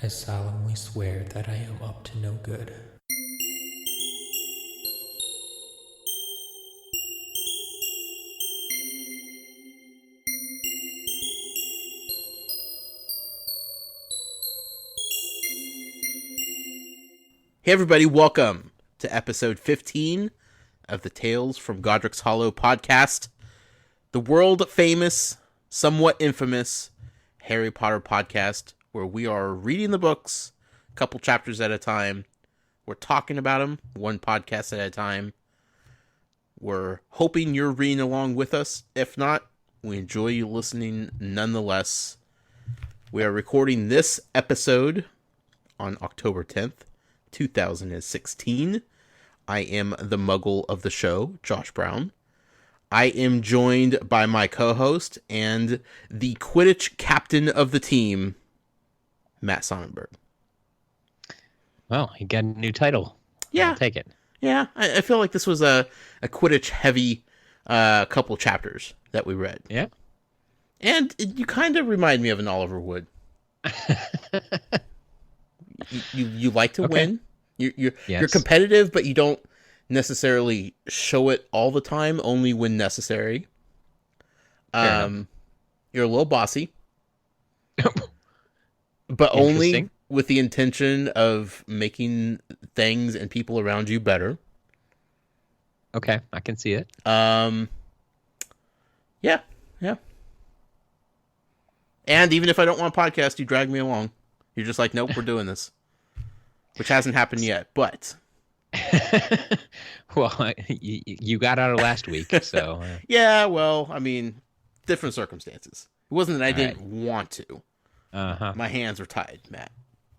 I solemnly swear that I am up to no good. Hey everybody, welcome to episode 15 of the Tales from Godric's Hollow podcast, the world-famous, somewhat infamous Harry Potter podcast, where we are reading the books a couple chapters at a time. We're talking about them one podcast at a time. We're hoping you're reading along with us. If not, we enjoy you listening nonetheless. We are recording this episode on October 10th. 2016. I am the Muggle of the show, Josh Brown. I am joined by my co-host and the Quidditch captain of the team, Matt Sonnenberg. Well, he got a new title. Yeah. I'll take it. Yeah, I feel like this was a Quidditch-heavy couple chapters that we read. Yeah. And you kind of remind me of an Oliver Wood. You like to win. You're competitive, but you don't necessarily show it all the time. Only when necessary. You're a little bossy, but only with the intention of making things and people around you better. Okay, I can see it. Yeah. And even if I don't want a podcast, you drag me along. You're just like, nope, we're doing this. Which hasn't happened yet, but... Well, you got out of last week, so... Yeah, well, I mean, different circumstances. It wasn't that I didn't want to. Uh-huh. My hands were tied, Matt.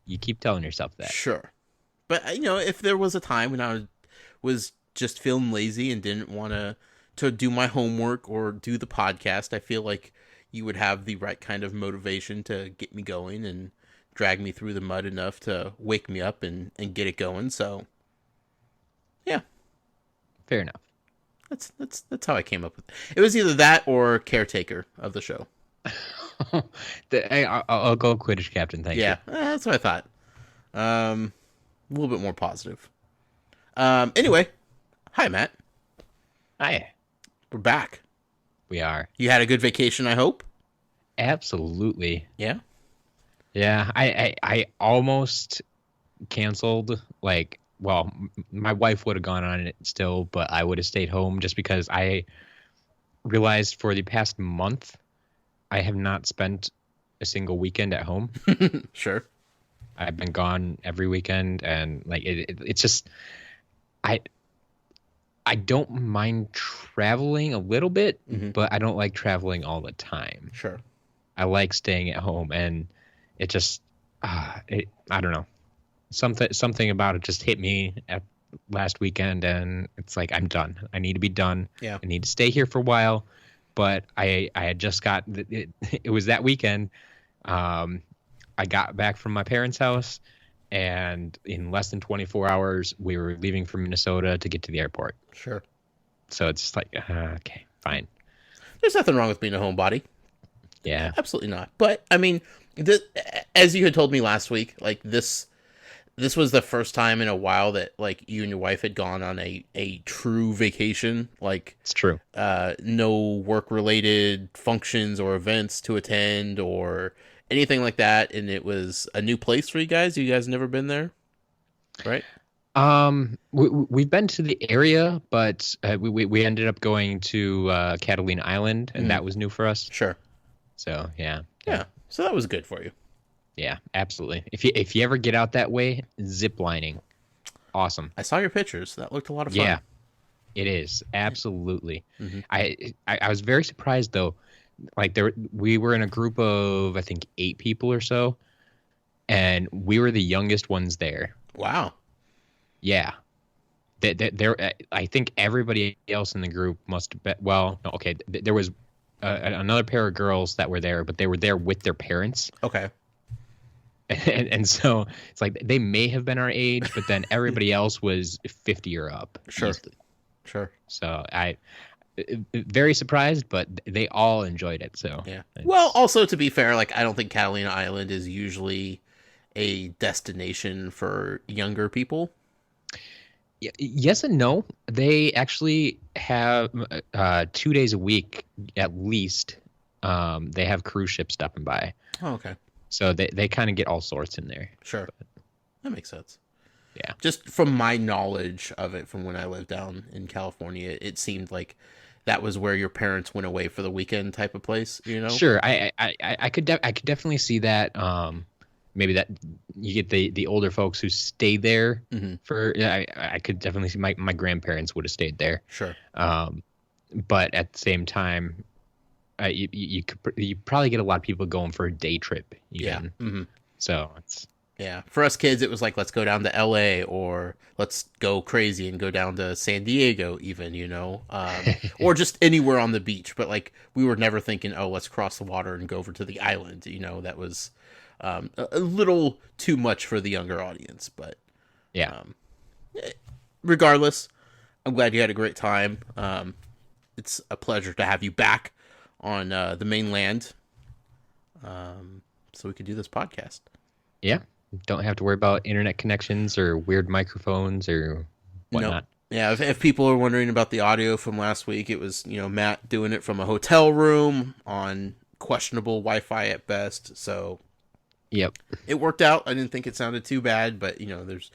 You keep telling yourself that. Sure. But, if there was a time when I was just feeling lazy and didn't want to do my homework or do the podcast, I feel like you would have the right kind of motivation to get me going and drag me through the mud enough to wake me up and get it going. So, yeah. Fair enough. That's how I came up with it. It was either that or caretaker of the show. I'll go Quidditch captain, thank you. Yeah, that's what I thought. A little bit more positive. Anyway, hi, Matt. Hi. We're back. We are. You had a good vacation, I hope? Absolutely. Yeah? Yeah, I almost canceled, my wife would have gone on it still, but I would have stayed home just because I realized for the past month, I have not spent a single weekend at home. Sure. I've been gone every weekend, and it's just, I don't mind traveling a little bit, but I don't like traveling all the time. Sure. I like staying at home, and it just, I don't know. Something about it just hit me at last weekend, and it's like, I'm done. I need to be done. Yeah. I need to stay here for a while, but I had just got, it was that weekend. I got back from my parents' house, and in less than 24 hours, we were leaving for Minnesota to get to the airport. Sure. So it's just like, okay, fine. There's nothing wrong with being a homebody. Yeah. Absolutely not. But, I mean, as you had told me last week, this was the first time in a while that, you and your wife had gone on a true vacation. It's true. No work-related functions or events to attend or anything like that. And it was a new place for you guys. You guys never been there, right? We've been to the area, but we ended up going to Catalina Island, and that was new for us. Sure. So, yeah. Yeah. So that was good for you. Yeah, absolutely. If you ever get out that way, zip lining, awesome. I saw your pictures. That looked a lot of fun. Yeah, it is absolutely. I was very surprised though. We were in a group of I think 8 people or so, and we were the youngest ones there. Wow. Yeah. I think everybody else in the group must have been. Well, no, okay. There was another pair of girls that were there, but they were there with their parents. Okay. And so it's like they may have been our age, but then everybody else was 50 or up. Sure. Easily. Sure. So I very surprised, but they all enjoyed it. So yeah. Well, also to be fair, I don't think Catalina Island is usually a destination for younger people? Yes and no. They actually have 2 days a week at least. They have cruise ships stopping by, Oh, okay. so they kind of get all sorts in there. Sure. That makes sense. Yeah. Just from my knowledge of it from when I lived down in California, it seemed like that was where your parents went away for the weekend type of place, you know? Sure, I could definitely see that. Maybe that you get the older folks who stayed there Mhm. for. I could definitely see my grandparents would have stayed there. Sure. But at the same time, you probably get a lot of people going for a day trip. Even. Yeah. Mhm. So it's Yeah. For us kids, it was like, let's go down to LA, or let's go crazy and go down to San Diego even, you know, or just anywhere on the beach. But like, we were never thinking, oh, let's cross the water and go over to the island. You know, that was a little too much for the younger audience. But yeah. Regardless, I'm glad you had a great time. It's a pleasure to have you back on the mainland, so we could do this podcast. Yeah. Don't have to worry about internet connections or weird microphones or whatnot. No. Yeah, if people are wondering about the audio from last week, it was, you know, Matt doing it from a hotel room on questionable Wi-Fi at best. So Yep. it worked out. I didn't think it sounded too bad, but, you know, there's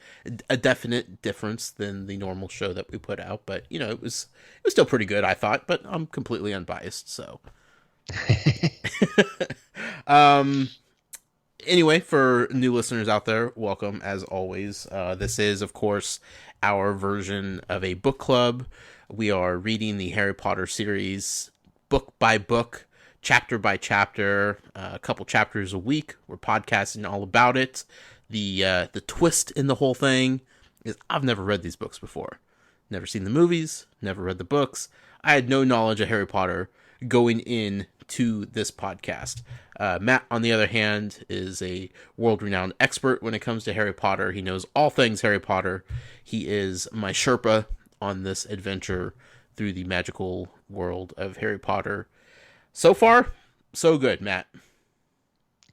a definite difference than the normal show that we put out. But, you know, it was still pretty good, I thought, but I'm completely unbiased, so. Anyway, for new listeners out there, welcome as always. This is, of course, our version of a book club. We are reading the Harry Potter series book by book, chapter by chapter, a couple chapters a week. We're podcasting all about it. The twist in the whole thing is I've never read these books before. Never seen the movies, never read the books. I had no knowledge of Harry Potter going in to this podcast. Matt, on the other hand, is a world-renowned expert when it comes to Harry Potter. He knows all things Harry Potter. He is my Sherpa on this adventure through the magical world of Harry Potter. So far, so good, Matt.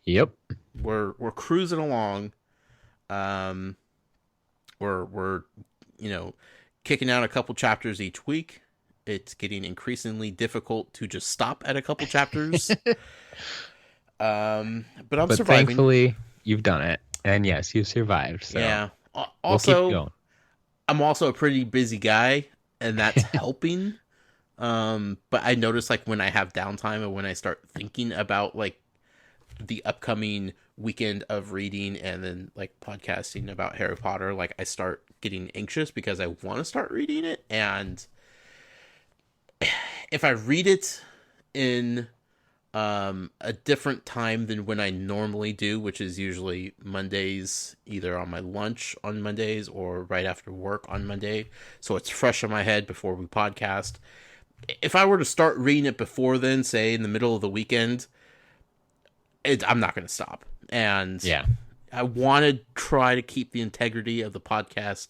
Yep. We're cruising along. We're you know, kicking out a couple chapters each week. It's getting increasingly difficult to just stop at a couple chapters. But I'm surviving. Thankfully, you've done it, and yes, you survived. So yeah. Also, we'll keep going. I'm also a pretty busy guy, and that's helping. But I notice, like, when I have downtime and when I start thinking about, like, the upcoming weekend of reading and then, like, podcasting about Harry Potter, like, I start getting anxious because I want to start reading it. And if I read it in a different time than when I normally do, which is usually Mondays, either on my lunch on Mondays or right after work on Monday, so it's fresh in my head before we podcast. If I were to start reading it before then, say in the middle of the weekend, I'm not going to stop. And yeah, I want to try to keep the integrity of the podcast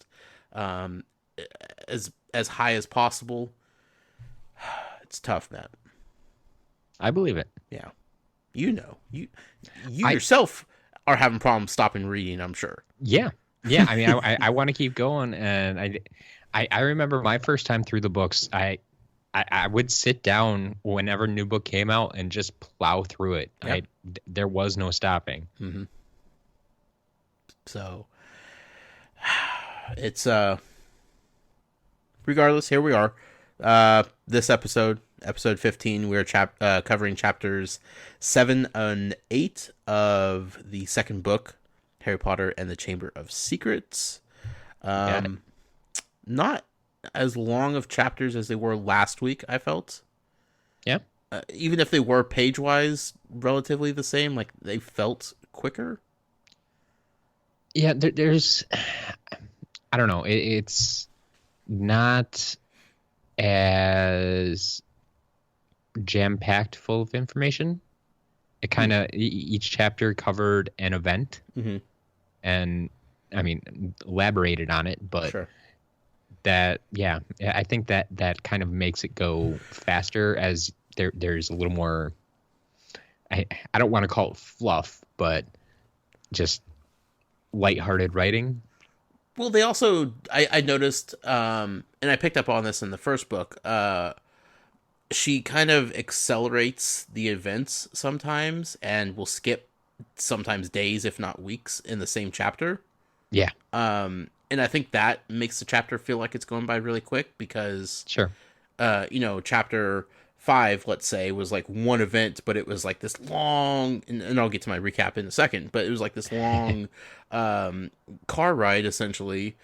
as high as possible. It's tough, Matt. I believe it. Yeah. You know, you yourself are having problems stopping reading, I'm sure. Yeah. Yeah. I mean, I want to keep going. And I remember my first time through the books, I would sit down whenever a new book came out and just plow through it. Yep. There was no stopping. Mm-hmm. So it's, regardless, here we are. This episode 15, we're covering chapters 7 and 8 of the second book, Harry Potter and the Chamber of Secrets. Not as long of chapters as they were last week, I felt. Yeah. Even if they were page-wise relatively the same, like, they felt quicker. Yeah, there's... I don't know. It's not as jam-packed full of information. It kind of each chapter covered an event, and I mean elaborated on it, but Sure. that I think that kind of makes it go faster as there's a little more. I don't want to call it fluff, but just lighthearted writing. Well, they also, I noticed, and I picked up on this in the first book, she kind of accelerates the events sometimes and will skip sometimes days, if not weeks, in the same chapter. Yeah, And I think that makes the chapter feel like it's going by really quick because, sure. chapter 5, let's say, was like one event, but it was like this long, and I'll get to my recap in a second, but it was like this long car ride, essentially,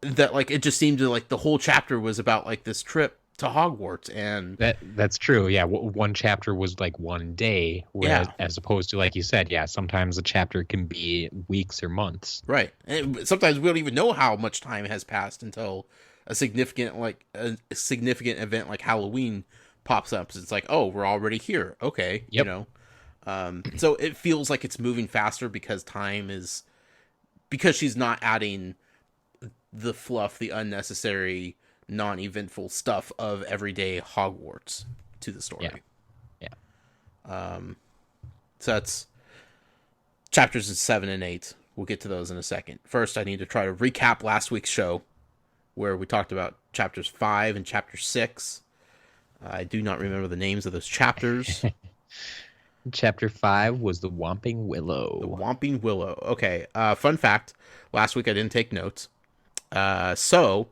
that like it just seemed to like the whole chapter was about like this trip to Hogwarts, and That's true. Yeah, one chapter was like one day, whereas Yeah. as opposed to, like you said, yeah, sometimes a chapter can be weeks or months. right, and sometimes we don't even know how much time has passed until a significant event like Halloween pops up. It's like, oh, we're already here. Okay, Yep. So it feels like it's moving faster because she's not adding the fluff, the unnecessary, non-eventful stuff of everyday Hogwarts to the story. Yeah. Yeah. So that's chapters 7 and 8. We'll get to those in a second. First, I need to try to recap last week's show where we talked about chapters 5 and chapter 6. I do not remember the names of those chapters. Chapter 5 was the Whomping The Willow. Whomping Willow. Okay. Fun fact. Last week I didn't take notes. So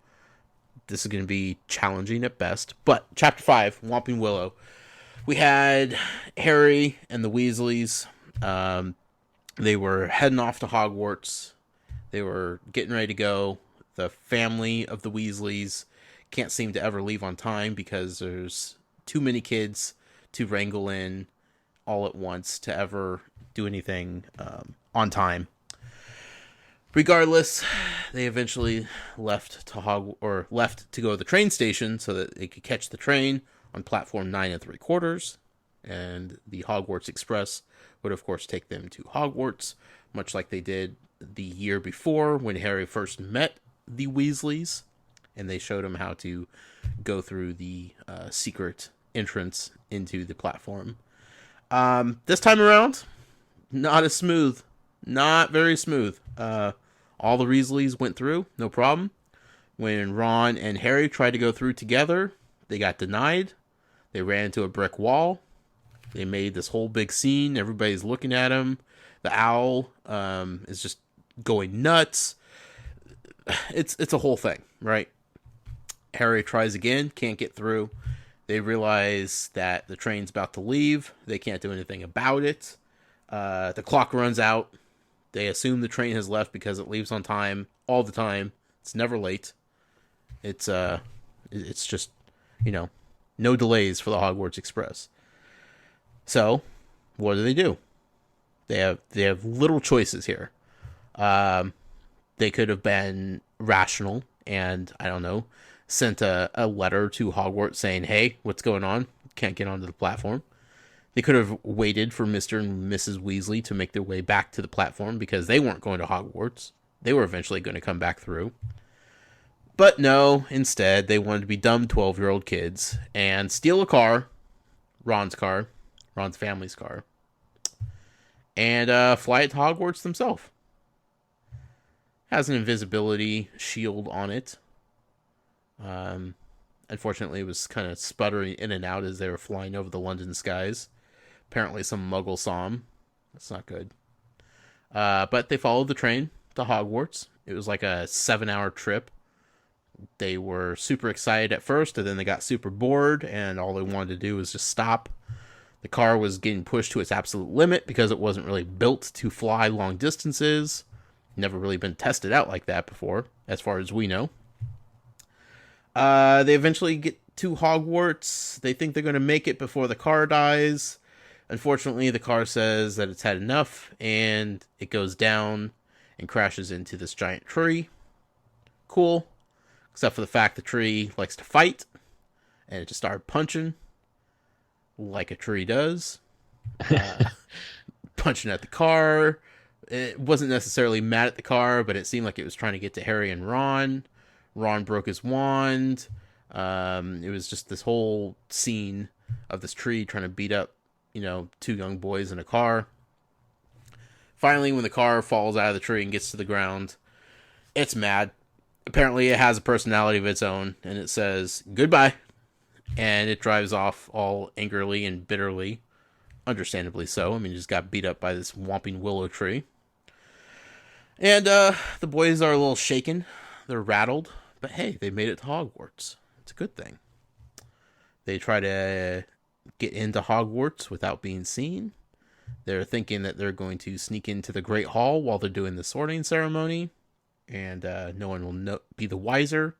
this is going to be challenging at best. But chapter 5, Whomping Willow. We had Harry and the Weasleys. They were heading off to Hogwarts. They were getting ready to go. The family of the Weasleys can't seem to ever leave on time because there's too many kids to wrangle in all at once to ever do anything on time. Regardless, they eventually left to go to the train station so that they could catch the train on platform 9 3/4, and the Hogwarts Express would of course take them to Hogwarts, much like they did the year before when Harry first met the Weasleys, and they showed him how to go through the secret entrance into the platform. This time around, not as smooth. Not very smooth. All the Weasleys went through, no problem. When Ron and Harry tried to go through together, they got denied. They ran into a brick wall. They made this whole big scene. Everybody's looking at him. The owl is just going nuts. It's a whole thing, right? Harry tries again, can't get through. They realize that the train's about to leave. They can't do anything about it. The clock runs out. They assume the train has left because it leaves on time all the time. It's never late. It's just, no delays for the Hogwarts Express. So, what do? They have little choices here. They could have been rational and, I don't know, sent a letter to Hogwarts saying, hey, what's going on? Can't get onto the platform. They could have waited for Mr. and Mrs. Weasley to make their way back to the platform because they weren't going to Hogwarts. They were eventually going to come back through. But no, instead, they wanted to be dumb 12-year-old kids and steal a car, Ron's family's car, and fly it to Hogwarts themselves. Has an invisibility shield on it. Unfortunately, it was kind of sputtering in and out as they were flying over the London skies. Apparently, some muggle saw them. That's not good. But they followed the train to Hogwarts. It was like a 7-hour trip. They were super excited at first, and then they got super bored, and all they wanted to do was just stop. The car was getting pushed to its absolute limit because it wasn't really built to fly long distances. Never really been tested out like that before, as far as we know. They eventually get to Hogwarts. They think they're going to make it before the car dies. Unfortunately, the car says that it's had enough, and it goes down and crashes into this giant tree. Cool. Except for the fact the tree likes to fight, and it just started punching like a tree does. Punching at the car. It wasn't necessarily mad at the car, but it seemed like it was trying to get to Harry and Ron. Ron broke his wand. It was just this whole scene of this tree trying to beat up, two young boys in a car. Finally, when the car falls out of the tree and gets to the ground, it's mad. Apparently, it has a personality of its own, and it says, goodbye. And it drives off all angrily and bitterly. Understandably so. I mean, it just got beat up by this whomping willow tree. And the boys are a little shaken. They're rattled. But hey, they made it to Hogwarts. It's a good thing. They try to get into Hogwarts without being seen. They're thinking that they're going to sneak into the Great Hall while they're doing the sorting ceremony. And no one will be the wiser.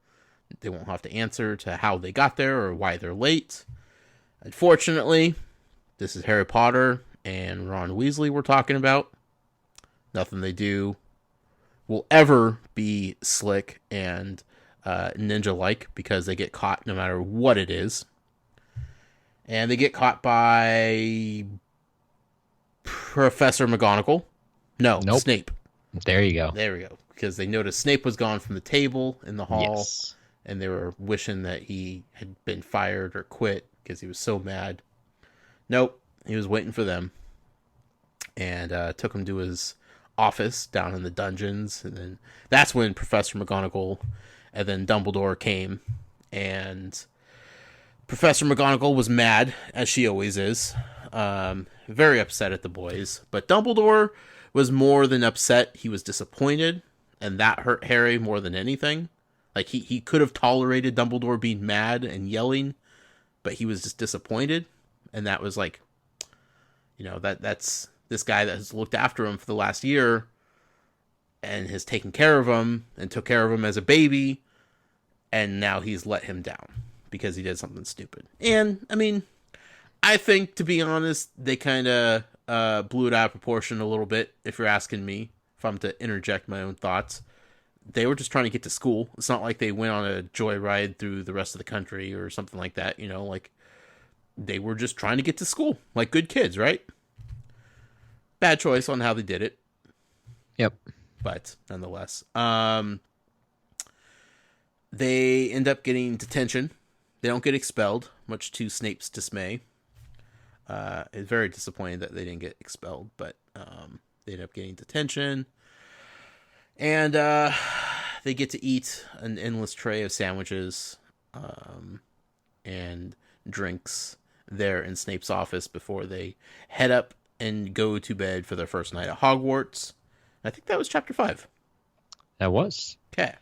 They won't have to answer to how they got there or why they're late. Unfortunately, this is Harry Potter and Ron Weasley we're talking about. Nothing they do will ever be slick and ninja-like because they get caught no matter what it is. And they get caught by Professor McGonagall. No, Nope. Snape. There you go. There we go. Because they noticed Snape was gone from the table in the hall. Yes. And they were wishing that he had been fired or quit because he was so mad. Nope. He was waiting for them. And took him to his office down in the dungeons. And then that's when Professor McGonagall and then Dumbledore came. And Professor McGonagall was mad, as she always is. Very upset at the boys. But Dumbledore was more than upset. He was disappointed. And that hurt Harry more than anything. Like, he could have tolerated Dumbledore being mad and yelling, but he was just disappointed. And that was like, you know, that's this guy that has looked after him for the last year and has taken care of him and took care of him as a baby. And now he's let him down because he did something stupid. And, I mean, I think, to be honest, they kind of blew it out of proportion a little bit, if you're asking me, if I'm to interject my own thoughts. They were just trying to get to school. It's not like they went on a joyride through the rest of the country or something like that, you know, like they were just trying to get to school like good kids, right? Bad choice on how they did it. Yep. But nonetheless, they end up getting detention. They don't get expelled, much to Snape's dismay. It's very disappointing that they didn't get expelled, but they end up getting detention. And they get to eat an endless tray of sandwiches and drinks there in Snape's office before they head up and go to bed for their first night at Hogwarts. I think that was chapter 5. That was. Okay.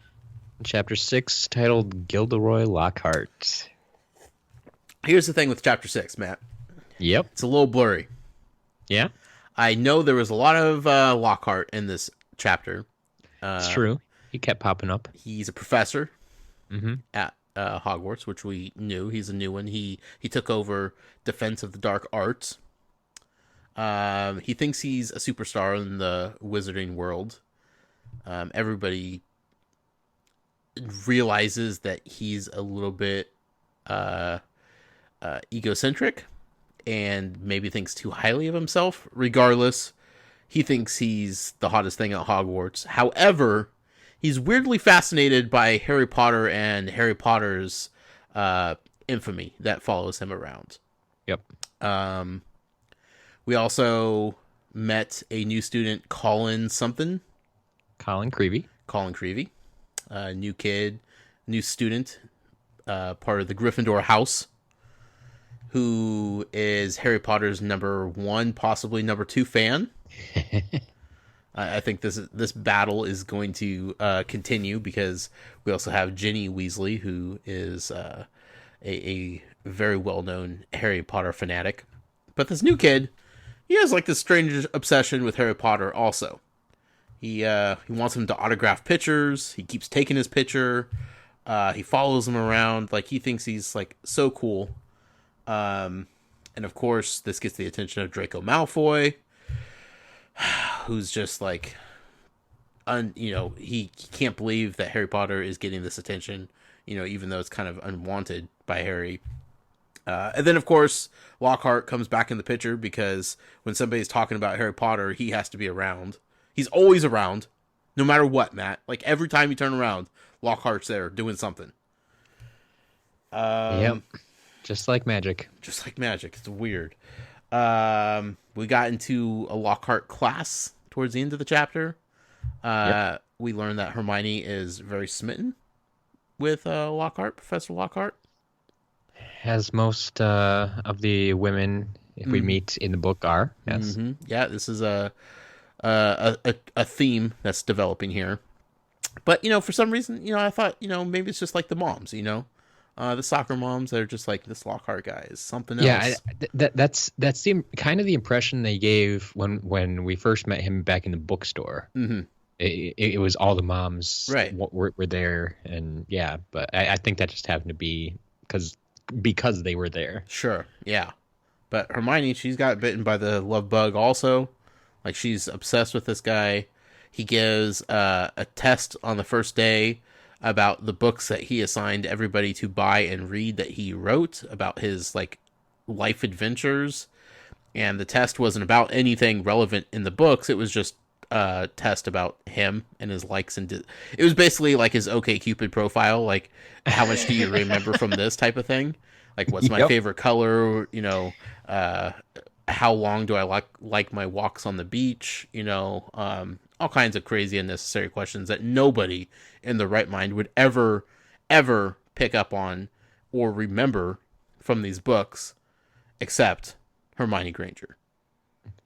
Chapter 6, titled Gilderoy Lockhart. Here's the thing with chapter 6, Matt. Yep. It's a little blurry. Yeah. I know there was a lot of Lockhart in this chapter. It's true. He kept popping up. He's a professor Mm-hmm. at Hogwarts, which we knew. He's a new one. He took over Defense of the Dark Arts. He thinks he's a superstar in the wizarding world. Everybody realizes that he's a little bit egocentric and maybe thinks too highly of himself. Regardless, he thinks he's the hottest thing at Hogwarts. However, he's weirdly fascinated by Harry Potter and Harry Potter's infamy that follows him around. Yep. We also met a new student, Colin something. Colin Creevy. Colin Creevy. New kid, new student, part of the Gryffindor house, who is Harry Potter's number 1, possibly number 2 fan. I think this battle is going to continue because we also have Ginny Weasley, who is a very well-known Harry Potter fanatic. But this new kid, he has like this strange obsession with Harry Potter also. He wants him to autograph pictures. He keeps taking his picture. He follows him around. Like, he thinks he's like so cool. And of course, this gets the attention of Draco Malfoy, who's just like, he can't believe that Harry Potter is getting this attention, even though it's kind of unwanted by Harry. And then, of course, Lockhart comes back in the picture because when somebody's talking about Harry Potter, he has to be around. He's always around, no matter what, Matt. Like, every time you turn around, Lockhart's there doing something. Yep. Just like magic. Just like magic. It's weird. We got into a Lockhart class towards the end of the chapter, Yep. we learn that Hermione is very smitten with Lockhart, Professor Lockhart. As most of the women, if we meet in the book, are. Yes. Yeah, this is a theme that's developing here. But for some reason, I thought maybe it's just like the moms, the soccer moms. They're just like, this Lockhart guy is something Yeah, else. that's the kind of the impression they gave when we first met him back in the bookstore. Mm-hmm. It was all the moms Right. were there, and yeah, but I think that just happened to be because they were there. Sure, yeah. But Hermione, she's got bitten by the love bug also. Like, she's obsessed with this guy. He gives a test on the first day about the books that he assigned everybody to buy and read that he wrote about his, like, life adventures. And the test wasn't about anything relevant in the books. It was just a test about him and his likes and it was basically like his OkCupid profile, like, how much do you remember from this type of thing, like, what's my Yep. favorite color, how long do I like my walks on the beach, all kinds of crazy unnecessary questions that nobody in the right mind would ever pick up on or remember from these books except Hermione Granger.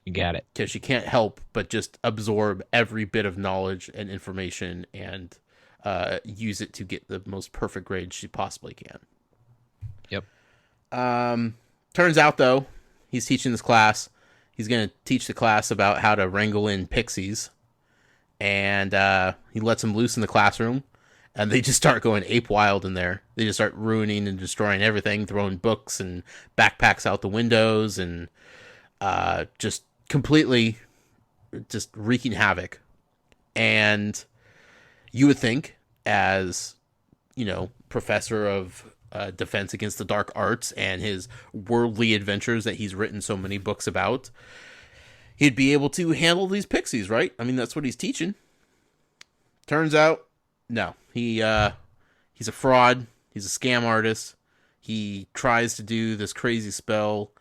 You got it. Because she can't help but just absorb every bit of knowledge and information and use it to get the most perfect grade she possibly can. Yep. Turns out, though, he's teaching this class. He's going to teach the class about how to wrangle in pixies. And he lets them loose in the classroom. And they just start going ape wild in there. They just start ruining and destroying everything, throwing books and backpacks out the windows, and just completely just wreaking havoc. And you would think, as, professor of defense against the dark arts and his worldly adventures that he's written so many books about, he'd be able to handle these pixies, right? I mean, that's what he's teaching. Turns out, no. He's a fraud. He's a scam artist. He tries to do this crazy spell,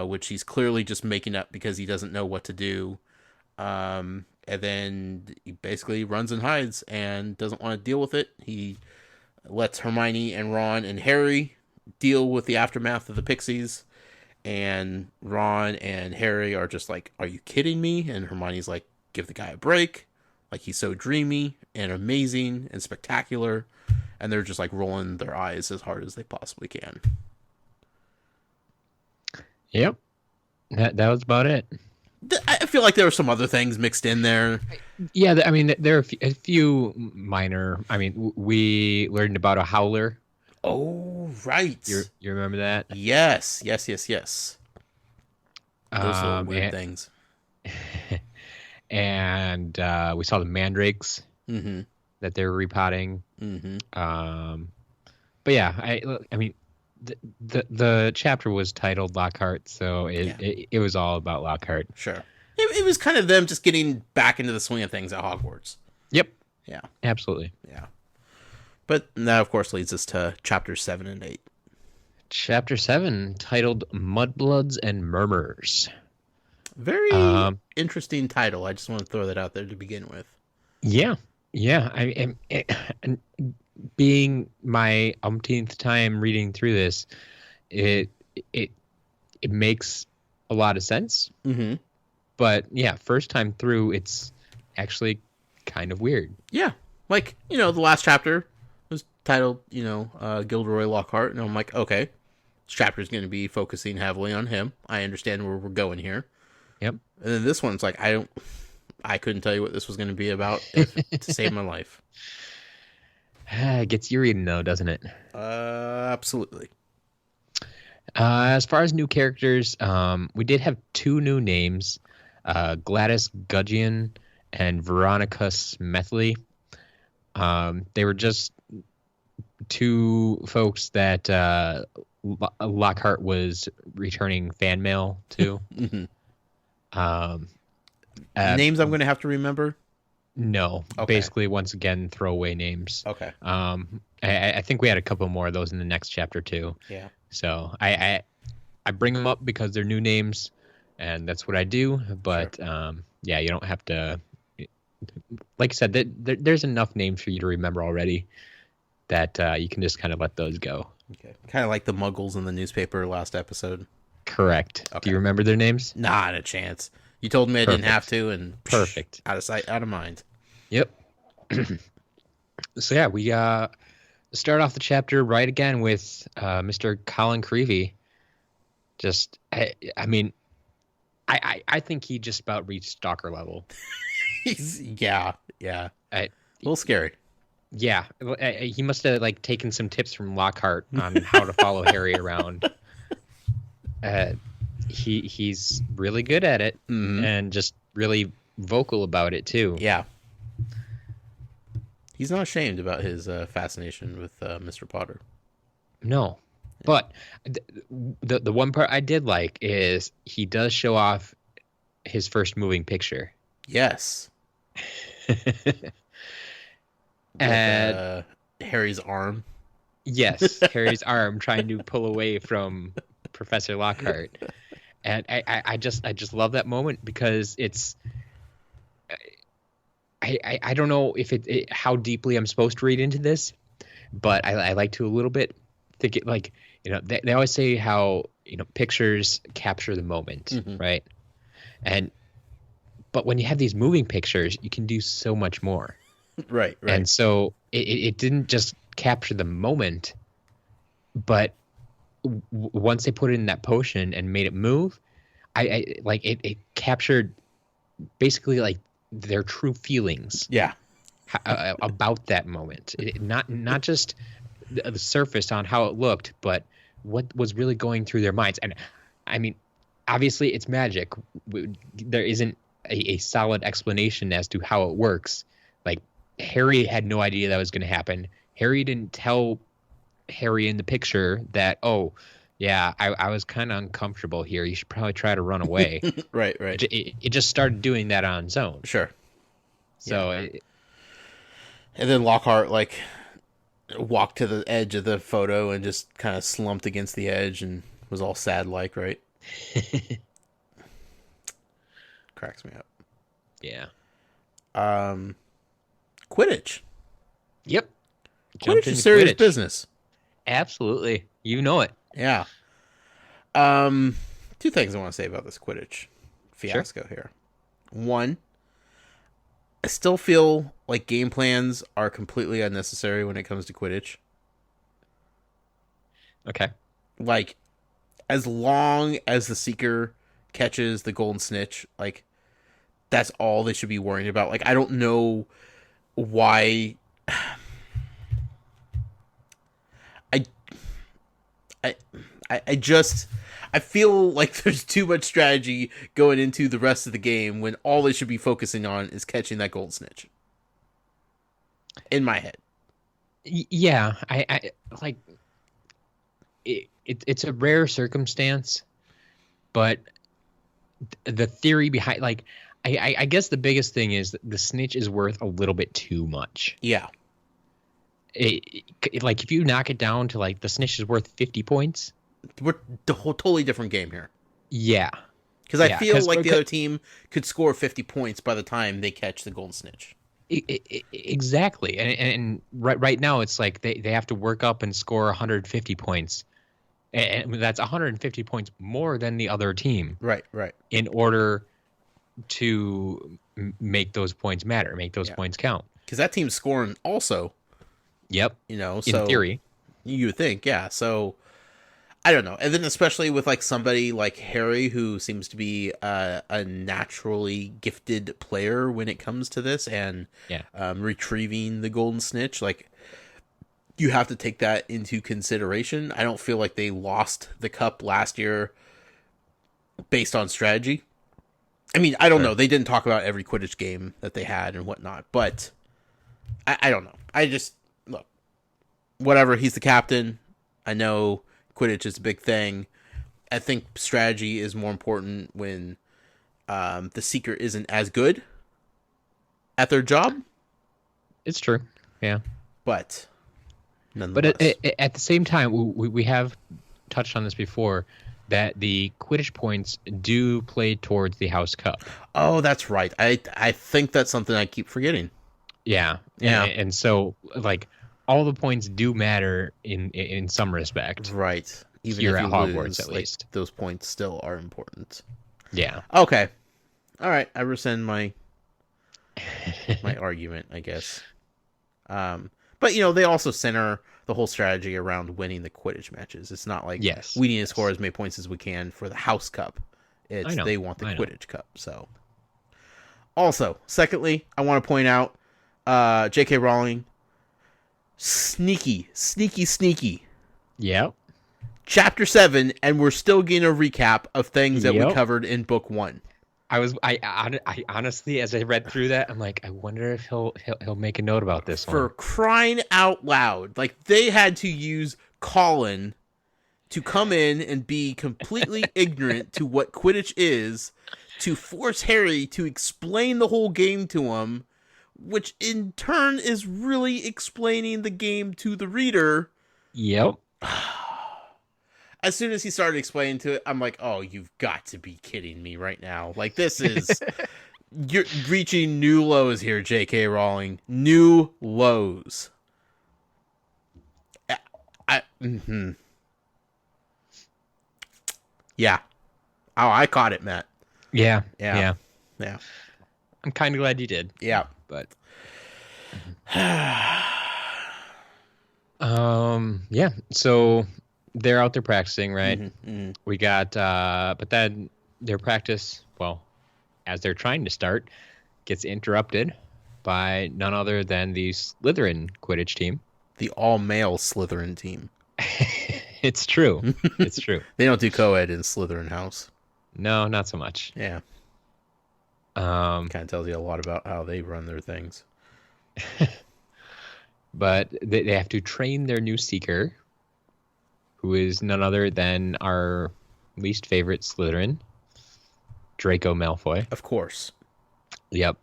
which he's clearly just making up because he doesn't know what to do. And then he basically runs and hides and doesn't want to deal with it. He lets Hermione and Ron and Harry deal with the aftermath of the pixies. And Ron and Harry are just like, are you kidding me? And Hermione's like, give the guy a break. Like, he's so dreamy and amazing and spectacular. And they're just like rolling their eyes as hard as they possibly can. Yep. That was about it. I feel like there were some other things mixed in there. Yeah, I mean, there are a few minor. I mean, we learned about a howler. Oh, right. You remember that? Yes. Those little weird things. And we saw the mandrakes Mm-hmm. that they were repotting. Mm-hmm. But yeah, I mean, the chapter was titled Lockhart, so it was all about Lockhart. Sure. It was kind of them just getting back into the swing of things at Hogwarts. Yep. Yeah. Absolutely. Yeah. But that, of course, leads us to chapters 7 and 8. Chapter 7, titled Mudbloods and Murmurs. Very interesting title. I just want to throw that out there to begin with. Yeah. And being my umpteenth time reading through this, it makes a lot of sense. Mm-hmm. But yeah, first time through, it's actually kind of weird. Yeah. Like, the last chapter was titled, Gilderoy Lockhart. And I'm like, okay, this chapter is going to be focusing heavily on him. I understand where we're going here. Yep. And then this one's like, I couldn't tell you what this was going to be about to save my life. It gets you reading, though, doesn't it? Absolutely. As far as new characters, we did have 2 new names, Gladys Gudgeon and Veronica Smethly. They were just 2 folks that Lockhart was returning fan mail to. Mm-hmm. Names I'm going to have to remember? No. Okay. Basically, once again, throwaway names. Okay. I think we had a couple more of those in the next chapter, too. Yeah. So I bring them up because they're new names, and that's what I do. But Sure. yeah, you don't have to. Like I said, there's enough names for you to remember already that you can just kind of let those go. Okay. Kind of like the Muggles in the newspaper last episode. Correct. Okay. Do you remember their names? Not a chance. You told me I didn't have to, and Perfect. Out of sight, out of mind. Yep. So yeah, we start off the chapter right again with Mr. Colin Creevy. Just, I mean, I think he just about reached stalker level. Yeah. A little scary. Yeah, he must have like taken some tips from Lockhart on how to follow Harry around. He's really good at it, and just really vocal about it too. Yeah. He's not ashamed about his fascination with Mr. Potter. No, but the one part I did like is he does show off his first moving picture. Yes. And Harry's arm. Yes, Harry's arm trying to pull away from Professor Lockhart. And I just love that moment because it's I don't know if how deeply I'm supposed to read into this, but I like to a little bit think it like, you know, they always say how, you know, pictures capture the moment, right? But when you have these moving pictures, you can do so much more. Right. And so it didn't just capture the moment, but once they put it in that potion and made it move, I like it captured basically like their true feelings. Yeah. About that moment. Not just the surface on how it looked, but what was really going through their minds. And I mean, obviously it's magic. There isn't a solid explanation as to how it works. Like, Harry had no idea that was going to happen. Harry didn't tell Harry in the picture that, oh, yeah, I was kind of uncomfortable here. You should probably try to run away. Right. It just started doing that on its own. Sure. So, yeah. And then Lockhart, like, walked to the edge of the photo and just kind of slumped against the edge and was all sad-like, right? Cracks me up. Yeah. Quidditch. Yep. Quidditch is serious business. Absolutely. You know it. Yeah. Two things I want to say about this Quidditch fiasco here. One, I still feel like game plans are completely unnecessary when it comes to Quidditch. Okay. Like, as long as the Seeker catches the Golden Snitch, like, that's all they should be worrying about. Like, I don't know why. I feel like there's too much strategy going into the rest of the game when all they should be focusing on is catching that Gold Snitch. In my head. Yeah, I like it's a rare circumstance, but the theory behind, like, I guess the biggest thing is that the snitch is worth a little bit too much. Yeah. Like, if you knock it down to, like, the snitch is worth 50 points. We're the whole totally different game here. Yeah. Because I feel like the other team could score 50 points by the time they catch the Golden Snitch. Exactly. And right now it's like they have to work up and score 150 points. And that's 150 points more than the other team. Right. In order to make those points matter, make those points count. Because that team's scoring also. Yep. You know, so in theory. You would think, yeah. So, I don't know. And then especially with, like, somebody like Harry, who seems to be a naturally gifted player when it comes to this and retrieving the Golden Snitch, like, you have to take that into consideration. I don't feel like they lost the cup last year based on strategy. I mean, I don't know. They didn't talk about every Quidditch game that they had and whatnot, but I don't know. I just, look, whatever, he's the captain. I know Quidditch is a big thing. I think strategy is more important when the Seeker isn't as good at their job. It's true, yeah. But nonetheless. But at the same time, we have touched on this before. that the Quidditch points do play towards the House Cup. Oh, that's right. I think that's something I keep forgetting. Yeah. Yeah. And so, like, all the points do matter in some respect. Right. Even Here if at you Hogwarts, lose, at least. those points still are important. Yeah. Okay. All right. I rescind my argument, I guess. But they also center the whole strategy around winning the Quidditch matches. It's not like we need to score as many points as we can for the House Cup. It's they want the Quidditch Cup. So, also, secondly, I want to point out, J.K. Rowling, sneaky. Yep. Chapter 7, and we're still getting a recap of things that we covered in book 1. I honestly, as I read through that, I'm like, I wonder if he'll make a note about this For one. crying out loud. Like, they had to use Colin to come in and be completely ignorant to what Quidditch is, to force Harry to explain the whole game to him, which in turn is really explaining the game to the reader. Yep. As soon as he started explaining to it, I'm like, oh, you've got to be kidding me right now. Like, this is... You're reaching new lows here, J.K. Rowling. New lows. Yeah. Oh, I caught it, Matt. Yeah. I'm kind of glad you did. Yeah. But... yeah. So... they're out there practicing, right? We got, but then their practice, well, as they're trying to start, gets interrupted by none other than the Slytherin Quidditch team. The all-male Slytherin team. It's true. It's true. They don't do co-ed in Slytherin House. No, not so much. Yeah. Kind of tells you a lot about how they run their things. But they have to train their new Seeker, who is none other than our least favorite Slytherin, Draco Malfoy. Of course. Yep.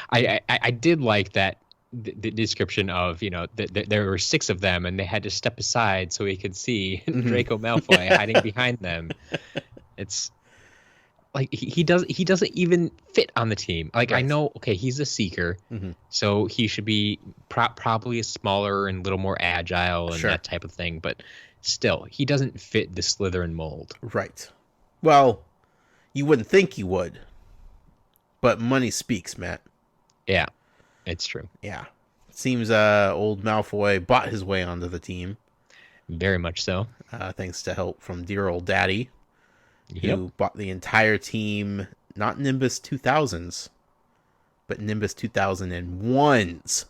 I did like that the description of, there were 6 of them and they had to step aside so he could see Draco Malfoy hiding behind them. It's like he doesn't even fit on the team. Like, right. I know, okay, he's a Seeker, so he should be probably smaller and a little more agile and that type of thing, but still, he doesn't fit the Slytherin mold. Right. Well, you wouldn't think he would. But money speaks, Matt. Yeah, it's true. Yeah. Seems old Malfoy bought his way onto the team. Very much so. Thanks to help from dear old daddy. Who bought the entire team, not Nimbus 2000s, but Nimbus 2001s.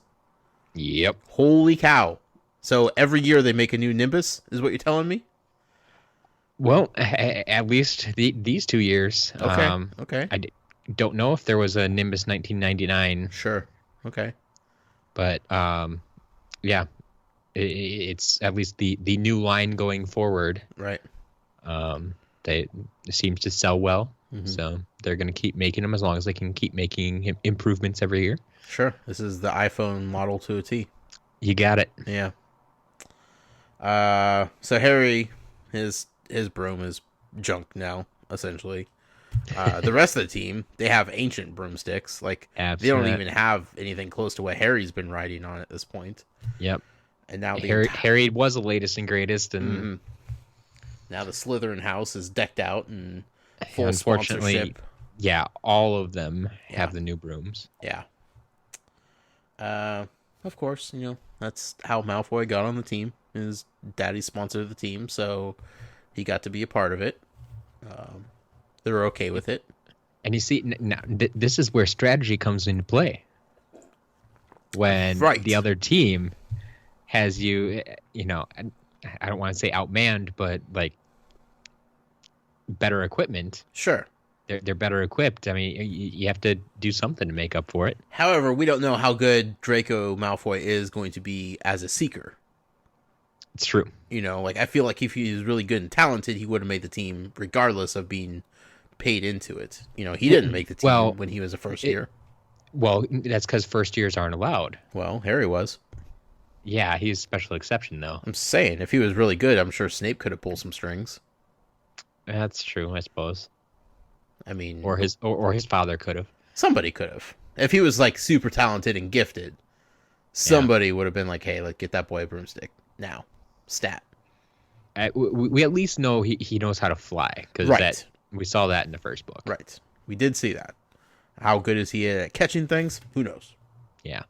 Yep. Holy cow. So every year they make a new Nimbus, is what you're telling me? Well, at least these 2 years. Okay. I don't know if there was a Nimbus 1999. Sure. Okay. But yeah, it's at least the new line going forward. Right. It seems to sell well, so they're going to keep making them as long as they can keep making improvements every year. Sure. This is the iPhone model to a T. You got it. Yeah. So Harry, his broom is junk now, essentially. The rest of the team, they have ancient broomsticks. Like, they don't even have anything close to what Harry's been riding on at this point. Yep. And now Harry was the latest and greatest, and now the Slytherin house is decked out and full sponsorship. Yeah, all of them have the new brooms. Yeah. Of course, that's how Malfoy got on the team. His daddy sponsored the team, so he got to be a part of it. They were okay with it. And you see, now, this is where strategy comes into play. When the other team has you, I don't want to say outmanned, but like better equipment. Sure. They're better equipped. I mean, you have to do something to make up for it. However, we don't know how good Draco Malfoy is going to be as a Seeker. It's true. I feel like if he was really good and talented, he would have made the team regardless of being paid into it. He didn't make the team when he was a first year. Well, that's because first years aren't allowed. Well, Harry was. Yeah, he's a special exception, though. I'm saying, if he was really good, I'm sure Snape could have pulled some strings. That's true, I suppose. I mean, Or his father could have. somebody could have. If he was like super talented and gifted, somebody would have been like, "Hey, let's get that boy a broomstick now." Stat. We at least know he knows how to fly because Right. we saw that in the first book. Right. We did see that. How good is he at catching things? Who knows? Yeah.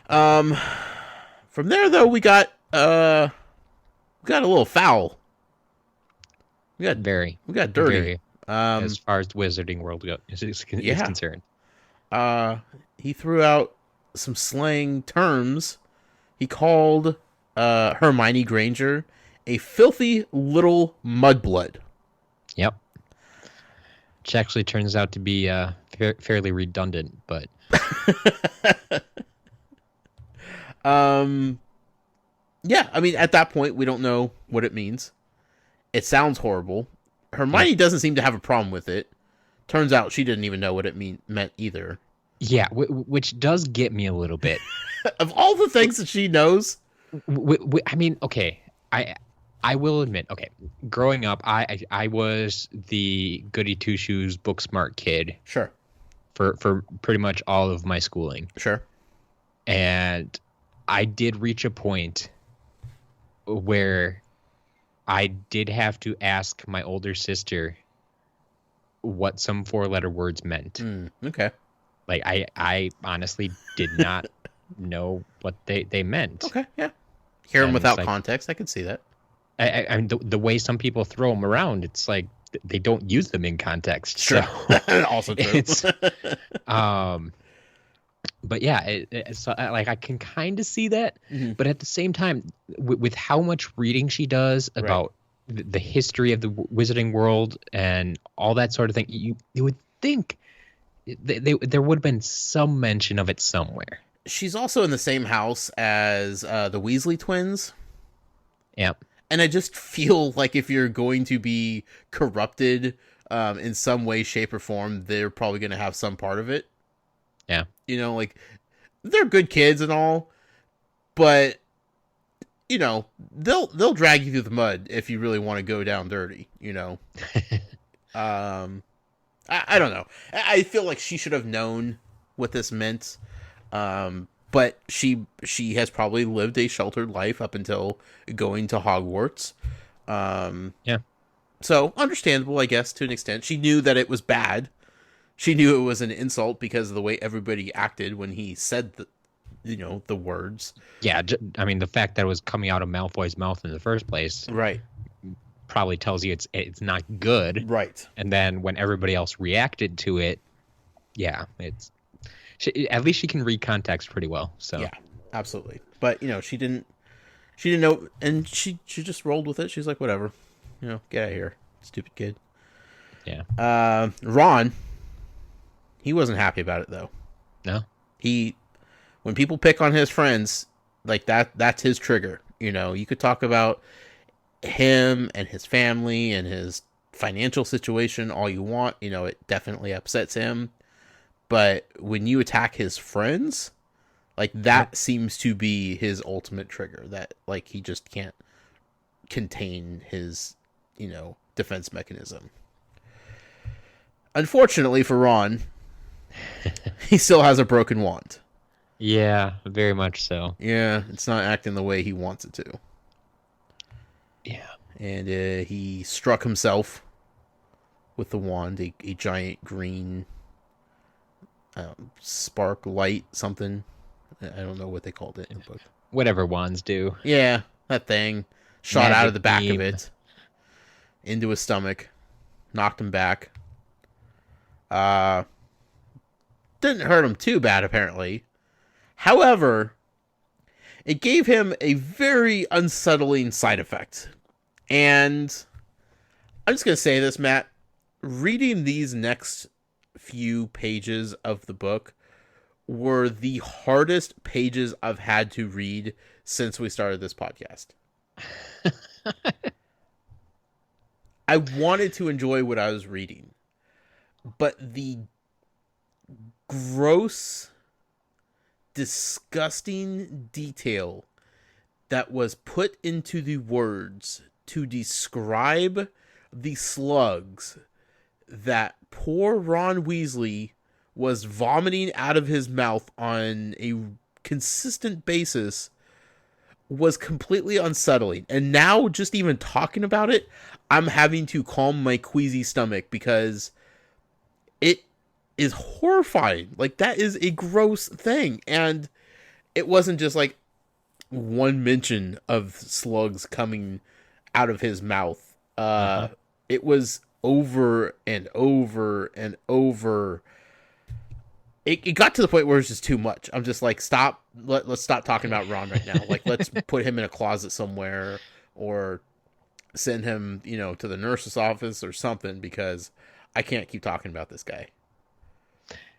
From there though, we got a little foul. We got Very. dirty. Very. As far as the Wizarding World is concerned. He threw out some slang terms. He called Hermione Granger a filthy little mudblood. Yep. Which actually turns out to be fairly redundant, but yeah, I mean, at that point, we don't know what it means. It sounds horrible. Hermione doesn't seem to have a problem with it. Turns out she didn't even know what it meant either. yeah, which does get me a little bit. Of all the things that she knows, I mean, okay, I will admit, okay, growing up, I was the goody two shoes, book smart kid sure, for pretty much all of my schooling, sure, and I did reach a point where I did have to ask my older sister what some 4-letter words meant. Okay. Like I honestly did not know what they meant. Okay, yeah. Hear them And without it's like- context, I could see that. I the way some people throw them around, it's like they don't use them in context. Sure. So Also true. it's but yeah, it's like I can kind of see that, Mhm. but at the same time, with how much reading she does about the history of the Wizarding World and all that sort of thing, you would think there would have been some mention of it somewhere. She's also in the same house as the Weasley twins. Yep. And I just feel like if you're going to be corrupted in some way, shape, or form, they're probably going to have some part of it. Yeah. You know, like, they're good kids and all, but, you know, they'll drag you through the mud if you really want to go down dirty, you know? I don't know. I feel like she should have known what this meant. But she has probably lived a sheltered life up until going to Hogwarts. Yeah. So understandable, I guess, to an extent. She knew that it was bad. She knew it was an insult because of the way everybody acted when he said the words. Yeah, I mean, the fact that it was coming out of Malfoy's mouth in the first place Right. probably tells you it's not good. Right. And then when everybody else reacted to it, yeah, at least she can read context pretty well. So Yeah, absolutely. But, she didn't know, and she just rolled with it. She's like, whatever. Get out of here, stupid kid. Yeah. Ron, he wasn't happy about it, though. No. When people pick on his friends, like that's his trigger. You could talk about him and his family and his financial situation all you want. It definitely upsets him. But when you attack his friends, like, that seems to be his ultimate trigger. That, like, he just can't contain his, defense mechanism. Unfortunately for Ron, he still has a broken wand. Yeah, very much so. Yeah, it's not acting the way he wants it to. Yeah. And he struck himself with the wand, a giant green spark light something. I don't know what they called it in the book. Whatever wands do. Yeah, that thing shot Magic out of the back beam. of it into his stomach, knocked him back. Didn't hurt him too bad, apparently. However, it gave him a very unsettling side effect. And I'm just going to say this, Matt. Reading these next few pages of the book were the hardest pages I've had to read since we started this podcast. I wanted to enjoy what I was reading, but the gross, disgusting detail that was put into the words to describe the slugs that poor Ron Weasley was vomiting out of his mouth on a consistent basis was completely unsettling. And now, just even talking about it, I'm having to calm my queasy stomach because it is horrifying. Like, that is a gross thing. And it wasn't just like one mention of slugs coming out of his mouth. It was over and over and over. It got to the point where it's just too much. I'm just like, stop. Let's stop talking about Ron right now. Like, let's put him in a closet somewhere or send him, to the nurse's office or something, because I can't keep talking about this guy.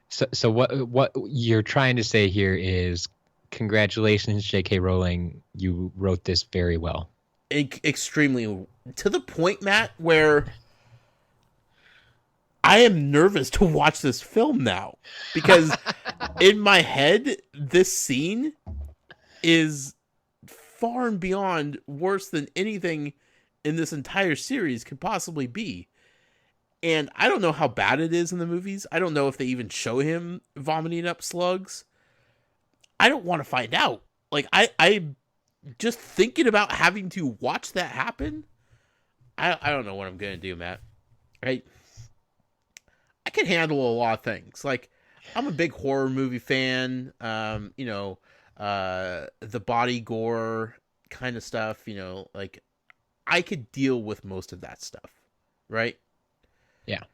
So what you're trying to say here is, congratulations, J.K. Rowling. You wrote this very well. Extremely, to the point, Matt, where I am nervous to watch this film now, because in my head, this scene is far and beyond worse than anything in this entire series could possibly be. And I don't know how bad it is in the movies. I don't know if they even show him vomiting up slugs. I don't want to find out. Like, I just thinking about having to watch that happen. I don't know what I'm going to do, Matt. Right? I can handle a lot of things. Like, I'm a big horror movie fan. The body gore kind of stuff, like, I could deal with most of that stuff. Right? Yeah.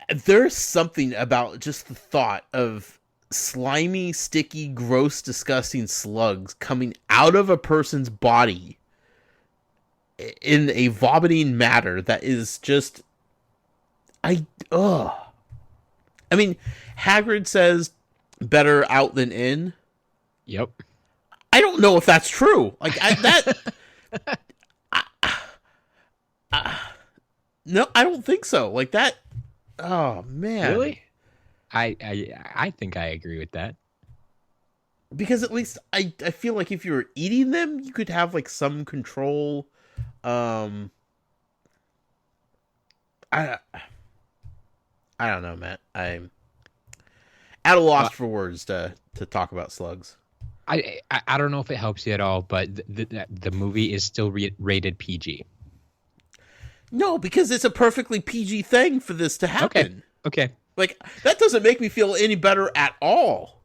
There's something about just the thought of slimy, sticky, gross, disgusting slugs coming out of a person's body in a vomiting matter that is just... I mean, Hagrid says better out than in. Yep. I don't know if that's true. Like, no, I don't think so. Like that. Oh man. Really? I think I agree with that. Because at least I feel like if you were eating them, you could have like some control. I don't know, Matt. I'm at a loss for words to talk about slugs. I don't know if it helps you at all, but the movie is still rated PG. No, because it's a perfectly PG thing for this to happen. Okay. Like, that doesn't make me feel any better at all.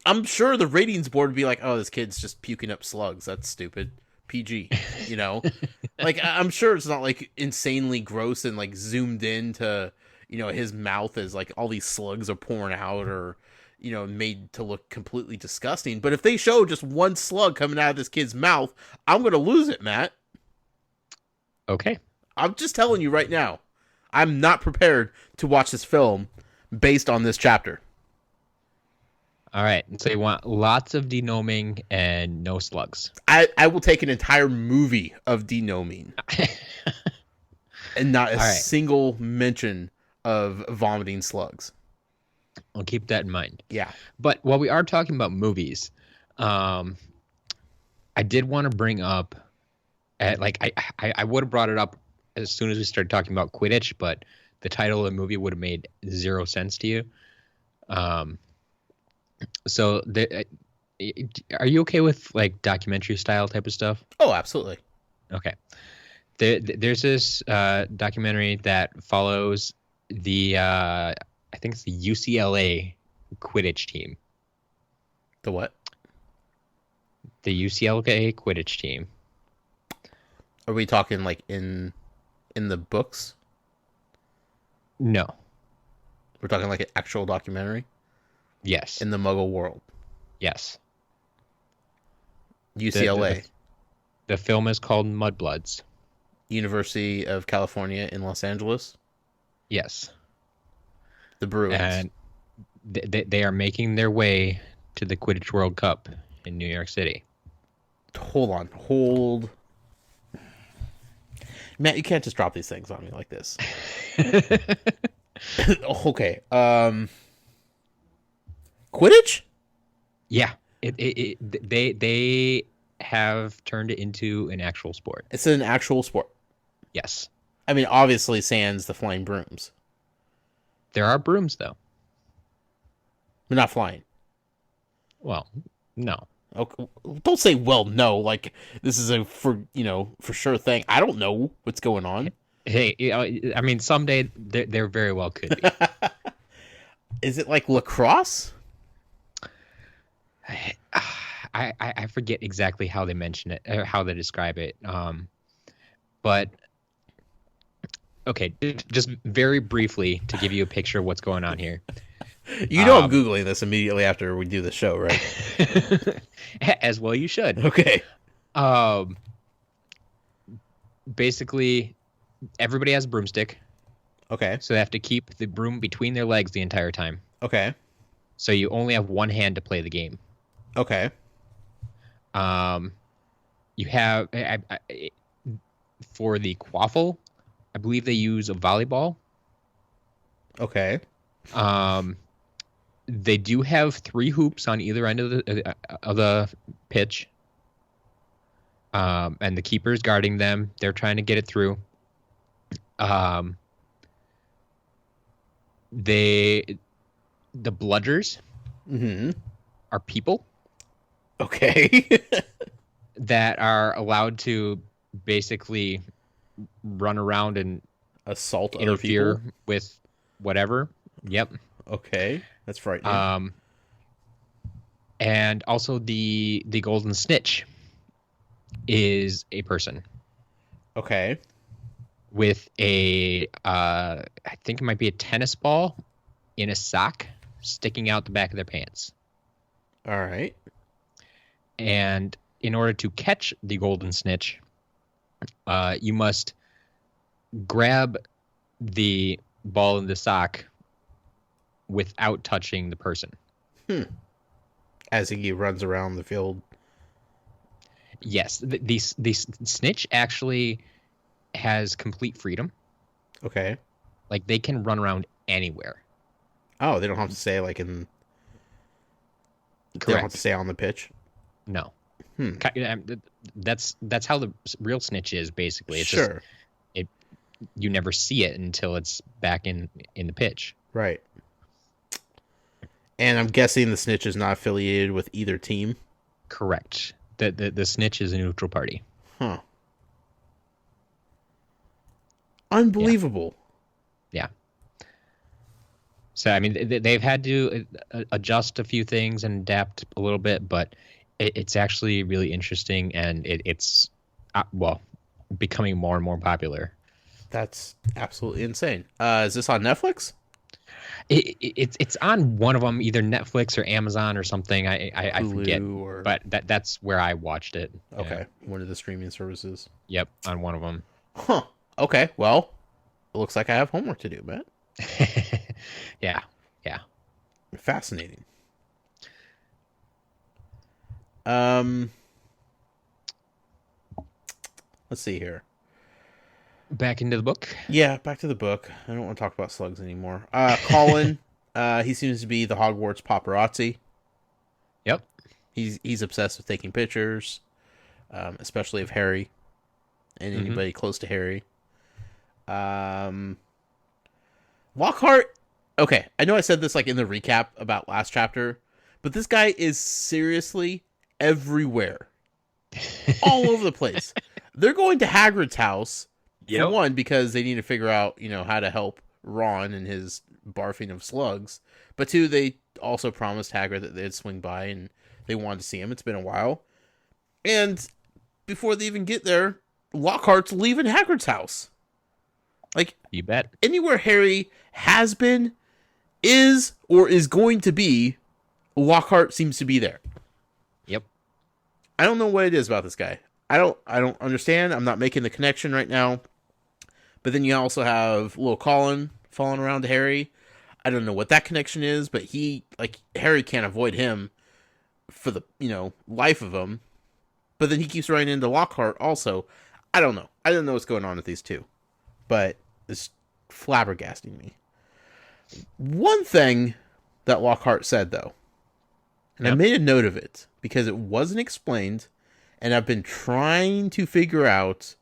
I'm sure the ratings board would be like, oh, this kid's just puking up slugs. That's stupid. PG, Like, I'm sure it's not, like, insanely gross and, like, zoomed into, his mouth as, like, all these slugs are pouring out or, made to look completely disgusting. But if they show just one slug coming out of this kid's mouth, I'm going to lose it, Matt. Okay. I'm just telling you right now, I'm not prepared to watch this film based on this chapter. All right. So you want lots of denoming and no slugs. I will take an entire movie of denoming and not a single mention of vomiting slugs. I'll keep that in mind. Yeah. But while we are talking about movies, I did want to bring up, I would have brought it up as soon as we started talking about Quidditch, but the title of the movie would have made zero sense to you. So are you okay with like documentary style type of stuff? Oh, absolutely. Okay. There's this documentary that follows the I think it's the UCLA Quidditch team. The what? The UCLA Quidditch team. Are we talking like in the books? No. We're talking like an actual documentary? Yes. In the Muggle world? Yes. UCLA. The film is called Mudbloods. University of California in Los Angeles? Yes. The Bruins. And they are making their way to the Quidditch World Cup in New York City. Hold. Matt, you can't just drop these things on me like this. Okay. Quidditch? Yeah. They have turned it into an actual sport. It's an actual sport. Yes. I mean, obviously, sans the flying brooms. There are brooms, though. They're not flying. Well, no. Okay. Don't say, well, no, like this is a for sure thing. I don't know what's going on. Hey, I mean, someday there very well could be. Is it like lacrosse? I forget exactly how they mention it, or how they describe it. But okay, just very briefly to give you a picture of what's going on here. You know, I'm Googling this immediately after we do the show, right? As well you should. Okay. Basically, everybody has a broomstick. Okay. So they have to keep the broom between their legs the entire time. Okay. So you only have one hand to play the game. Okay. You have for the quaffle, I believe they use a volleyball. Okay. They do have 3 hoops on either end of the pitch. And the keeper's guarding them. They're trying to get it through. The bludgers are people. Okay. That are allowed to basically run around and assault other interfere people with whatever. Yep. Okay, that's frightening. And also the golden snitch is a person. Okay. With a I think it might be a tennis ball in a sock sticking out the back of their pants. All right. And in order to catch the golden snitch, you must grab the ball in the sock without touching the person. As he runs around the field. Yes, the snitch actually has complete freedom. Okay. Like, they can run around anywhere. Oh, they don't have to stay like in. Correct. They don't have to stay on the pitch. No. That's how the real snitch is, basically. It's sure. You never see it until it's back in the pitch. Right. And I'm guessing the snitch is not affiliated with either team. Correct. The snitch is a neutral party. Huh. Unbelievable. Yeah. So, I mean, they've had to adjust a few things and adapt a little bit, but it's actually really interesting, and it's becoming more and more popular. That's absolutely insane. Is this on Netflix? It's on one of them, either Netflix or Amazon or something. I forget, but that's where I watched it. Okay, one of the streaming services. Yep, on one of them. Huh. Okay, well, it looks like I have homework to do, Matt. Yeah. Fascinating. Let's see here. Back into the book? Yeah, back to the book. I don't want to talk about slugs anymore. Colin, he seems to be the Hogwarts paparazzi. Yep. He's obsessed with taking pictures, especially of Harry and anybody close to Harry. Lockhart. Okay, I know I said this like in the recap about last chapter, but this guy is seriously everywhere, all over the place. They're going to Hagrid's house. For one, because they need to figure out, how to help Ron and his barfing of slugs. But 2, they also promised Hagrid that they'd swing by and they wanted to see him. It's been a while. And before they even get there, Lockhart's leaving Hagrid's house. Like, you bet. Anywhere Harry has been, is, or is going to be, Lockhart seems to be there. Yep. I don't know what it is about this guy. I don't understand. I'm not making the connection right now. But then you also have little Colin falling around to Harry. I don't know what that connection is, but Harry can't avoid him for the, life of him. But then he keeps running into Lockhart also. I don't know. I don't know what's going on with these two. But it's flabbergasting me. One thing that Lockhart said, though, and I made a note of it because it wasn't explained, and I've been trying to figure out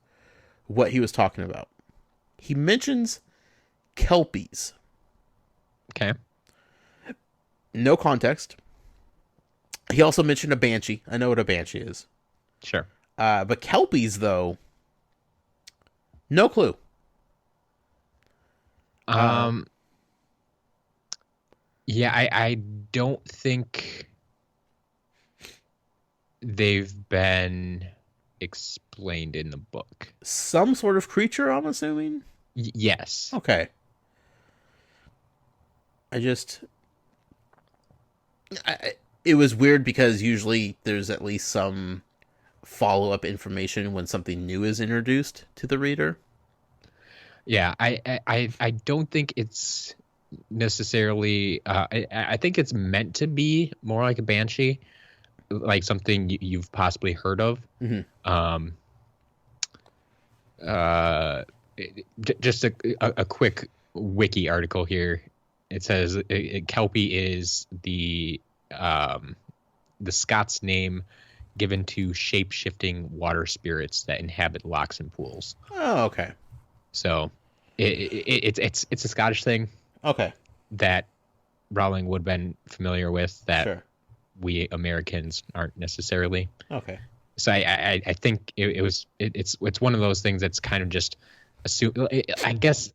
what he was talking about. He mentions kelpies. Okay. No context. He also mentioned a banshee. I know what a banshee is. Sure. But kelpies, though, no clue. Yeah, I don't think they've been explained in the book. Some sort of creature, I'm assuming? Yes. Okay. It was weird because usually there's at least some follow-up information when something new is introduced to the reader. Yeah, I don't think it's necessarily. I think it's meant to be more like a banshee, like something you've possibly heard of. Mm-hmm. Just a quick wiki article here. It says Kelpie is the Scots name given to shape-shifting water spirits that inhabit lochs and pools. Oh, okay. So it's a Scottish thing. Okay. That Rowling would have been familiar with that Sure. we Americans aren't necessarily. Okay. So I think it's one of those things that's kind of just assume. I guess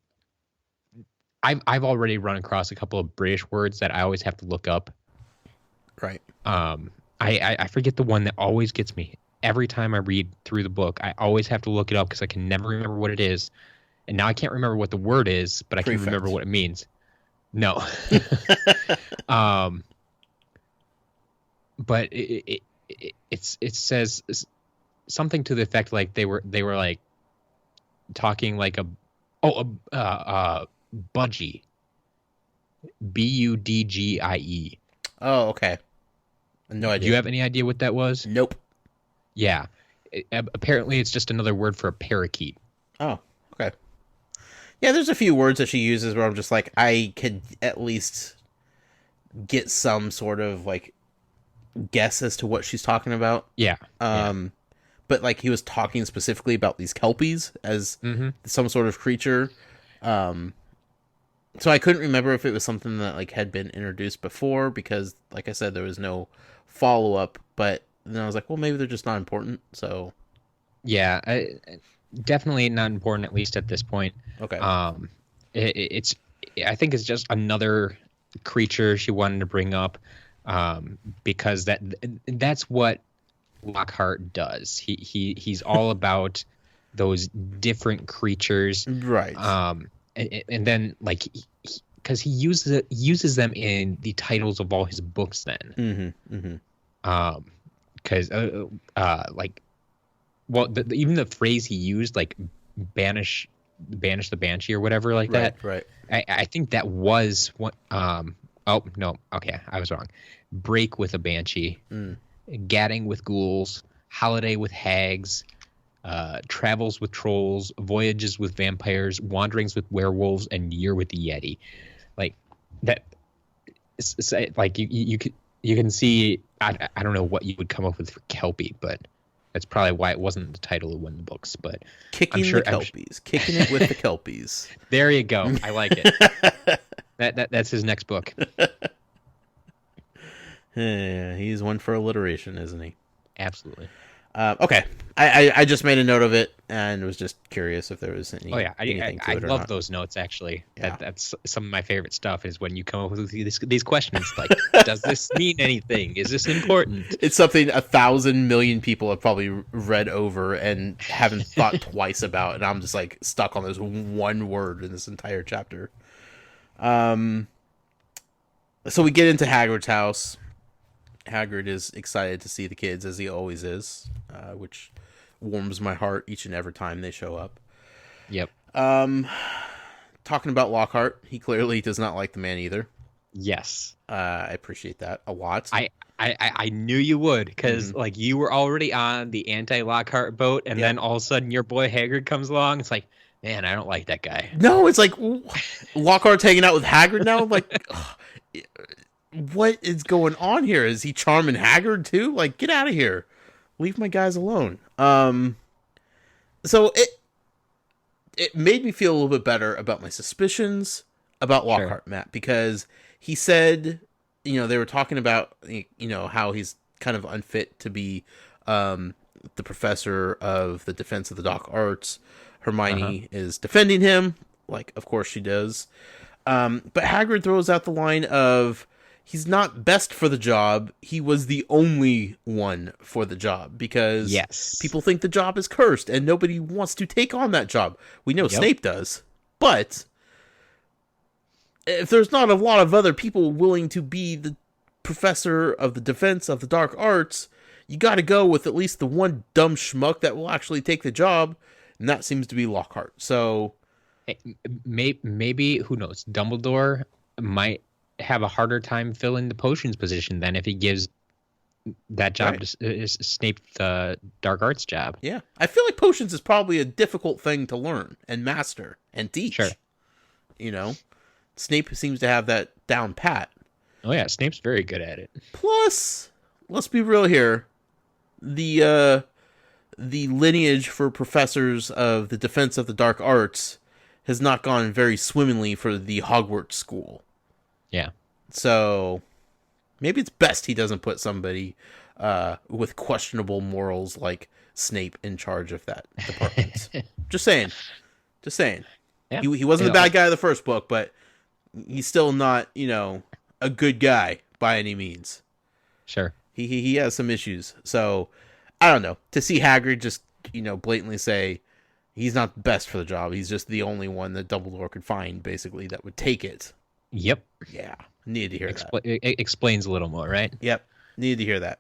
I've already run across a couple of British words that I always have to look up. Right. I forget the one that always gets me every time I read through the book. I always have to look it up because I can never remember what it is, and now I can't remember what the word is, but I can remember what it means. No. But it says something to the effect like they were like talking like a budgie, Budgie. Oh, okay. No idea. Do you have any idea what that was? Nope. Yeah. Apparently, it's just another word for a parakeet. Oh, okay. Yeah, there's a few words that she uses where I'm just like, I could at least get some sort of like guess as to what she's talking about. Yeah. But like he was talking specifically about these kelpies as some sort of creature. So I couldn't remember if it was something that like had been introduced before because, like I said, there was no follow up. But then I was like, well, maybe they're just not important. So yeah, definitely not important, at least at this point. Okay. I think it's just another creature she wanted to bring up, because that's what Lockhart does. He's all about those different creatures, right? And then like because he uses them in the titles of all his books. Then, because like, well, even the phrase he used, like banish the banshee or whatever, like that. Right. I think that was what. Oh no, okay, I was wrong. Break with a banshee, gadding with ghouls, holiday with hags, travels with trolls, voyages with vampires, wanderings with werewolves, and year with the yeti. Like that. Like you can see. I don't know what you would come up with for Kelpie, but that's probably why it wasn't the title of one of the books. But kicking the Kelpies, kicking it with the Kelpies. There you go. I like it. That's his next book. Yeah, he's one for alliteration, isn't he? Absolutely. Okay, I just made a note of it and was just curious if there was any. Oh yeah, I love those notes actually. Yeah. That's some of my favorite stuff is when you come up with these questions like, does this mean anything? Is this important? It's something 1,000 million people have probably read over and haven't thought twice about, and I'm just like stuck on this one word in this entire chapter. So we get into Hagrid's house. Hagrid is excited to see the kids, as he always is, which warms my heart each and every time they show up. Yep. Talking about Lockhart, he clearly does not like the man either. Yes. I appreciate that a lot. I knew you would, because like you were already on the anti-Lockhart boat, and then all of a sudden your boy Hagrid comes along. It's like, man, I don't like that guy. No, it's like Lockhart's hanging out with Hagrid now. I'm like, what is going on here? Is he charming Hagrid too? Like, get out of here. Leave my guys alone. So it made me feel a little bit better about my suspicions about Lockhart, Matt, because he said, they were talking about, how he's kind of unfit to be the professor of the defense of the dark arts. Hermione is defending him, like, of course she does. But Hagrid throws out the line of, he's not best for the job. He was the only one for the job, because people think the job is cursed and nobody wants to take on that job. We know Snape does, but if there's not a lot of other people willing to be the professor of the defense of the dark arts, you got to go with at least the one dumb schmuck that will actually take the job, and that seems to be Lockhart. So maybe, who knows, Dumbledore might have a harder time filling the potions position than if he gives that job to Snape, the dark arts job. Yeah, I feel like potions is probably a difficult thing to learn and master and teach. Sure. Snape seems to have that down pat. Oh yeah, Snape's very good at it. Plus, let's be real here, the lineage for professors of the defense of the dark arts has not gone very swimmingly for the Hogwarts school. Yeah. So maybe it's best he doesn't put somebody with questionable morals like Snape in charge of that department. Just saying. Yeah. He wasn't the bad guy of the first book, but he's still not, a good guy by any means. Sure. He has some issues. So, I don't know. To see Hagrid just, blatantly say he's not the best for the job. He's just the only one that Dumbledore could find, basically, that would take it. Yep. Yeah. Needed to hear that. It explains a little more, right? Yep. Needed to hear that.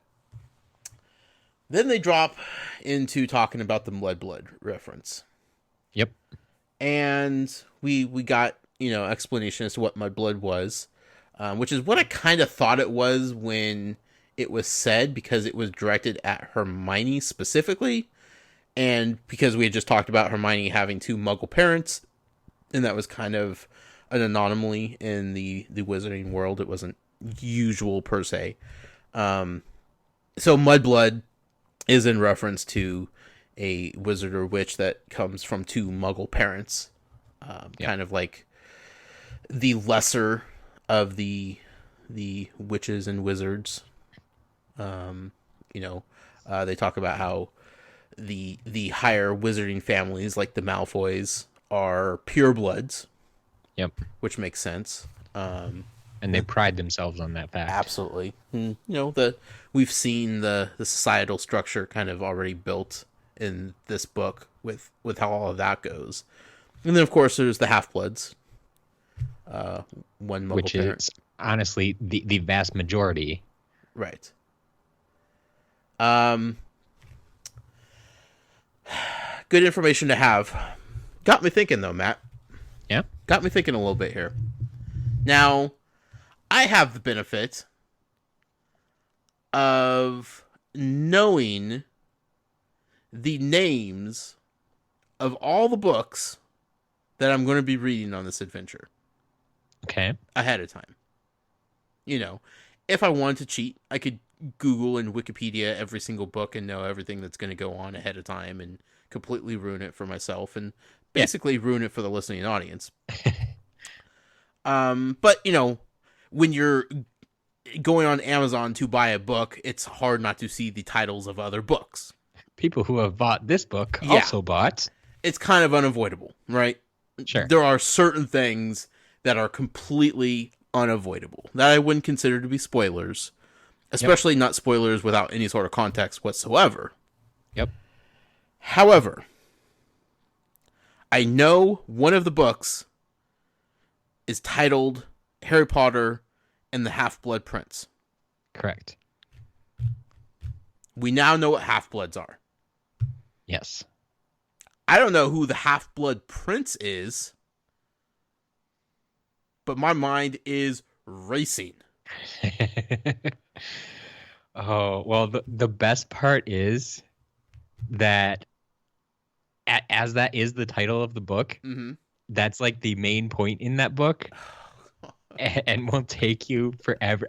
Then they drop into talking about the Mudblood reference. Yep. And we got, explanation as to what Mudblood was, which is what I kind of thought it was when it was said, because it was directed at Hermione specifically, and because we had just talked about Hermione having two Muggle parents, and that was kind of an anomaly in the wizarding world. It wasn't usual per se. So Mudblood is in reference to a wizard or witch that comes from two Muggle parents, kind of like the lesser of the witches and wizards. They talk about how the higher wizarding families, like the Malfoys, are purebloods. Yep. Which makes sense. And they pride themselves on that fact. Absolutely. And, we've seen the societal structure kind of already built in this book with how all of that goes. And then, of course, there's the Half-Bloods. One Muggle which parent. Is honestly the vast majority. Right. Good information to have. Got me thinking, though, Matt. Yeah? Got me thinking a little bit here. Now, I have the benefit of knowing the names of all the books that I'm going to be reading on this adventure. Okay. Ahead of time. If I wanted to cheat, I could Google and Wikipedia every single book and know everything that's going to go on ahead of time and completely ruin it for myself and basically ruin it for the listening audience. But, when you're going on Amazon to buy a book, it's hard not to see the titles of other books. People who have bought this book also bought. It's kind of unavoidable, right? Sure. There are certain things that are completely unavoidable that I wouldn't consider to be spoilers, especially not spoilers without any sort of context whatsoever. Yep. However, I know one of the books is titled Harry Potter and the Half-Blood Prince. Correct. We now know what Half-Bloods are. Yes. I don't know who the Half-Blood Prince is, but my mind is racing. Oh, well, the best part is that as that is the title of the book, that's like the main point in that book and will take you forever.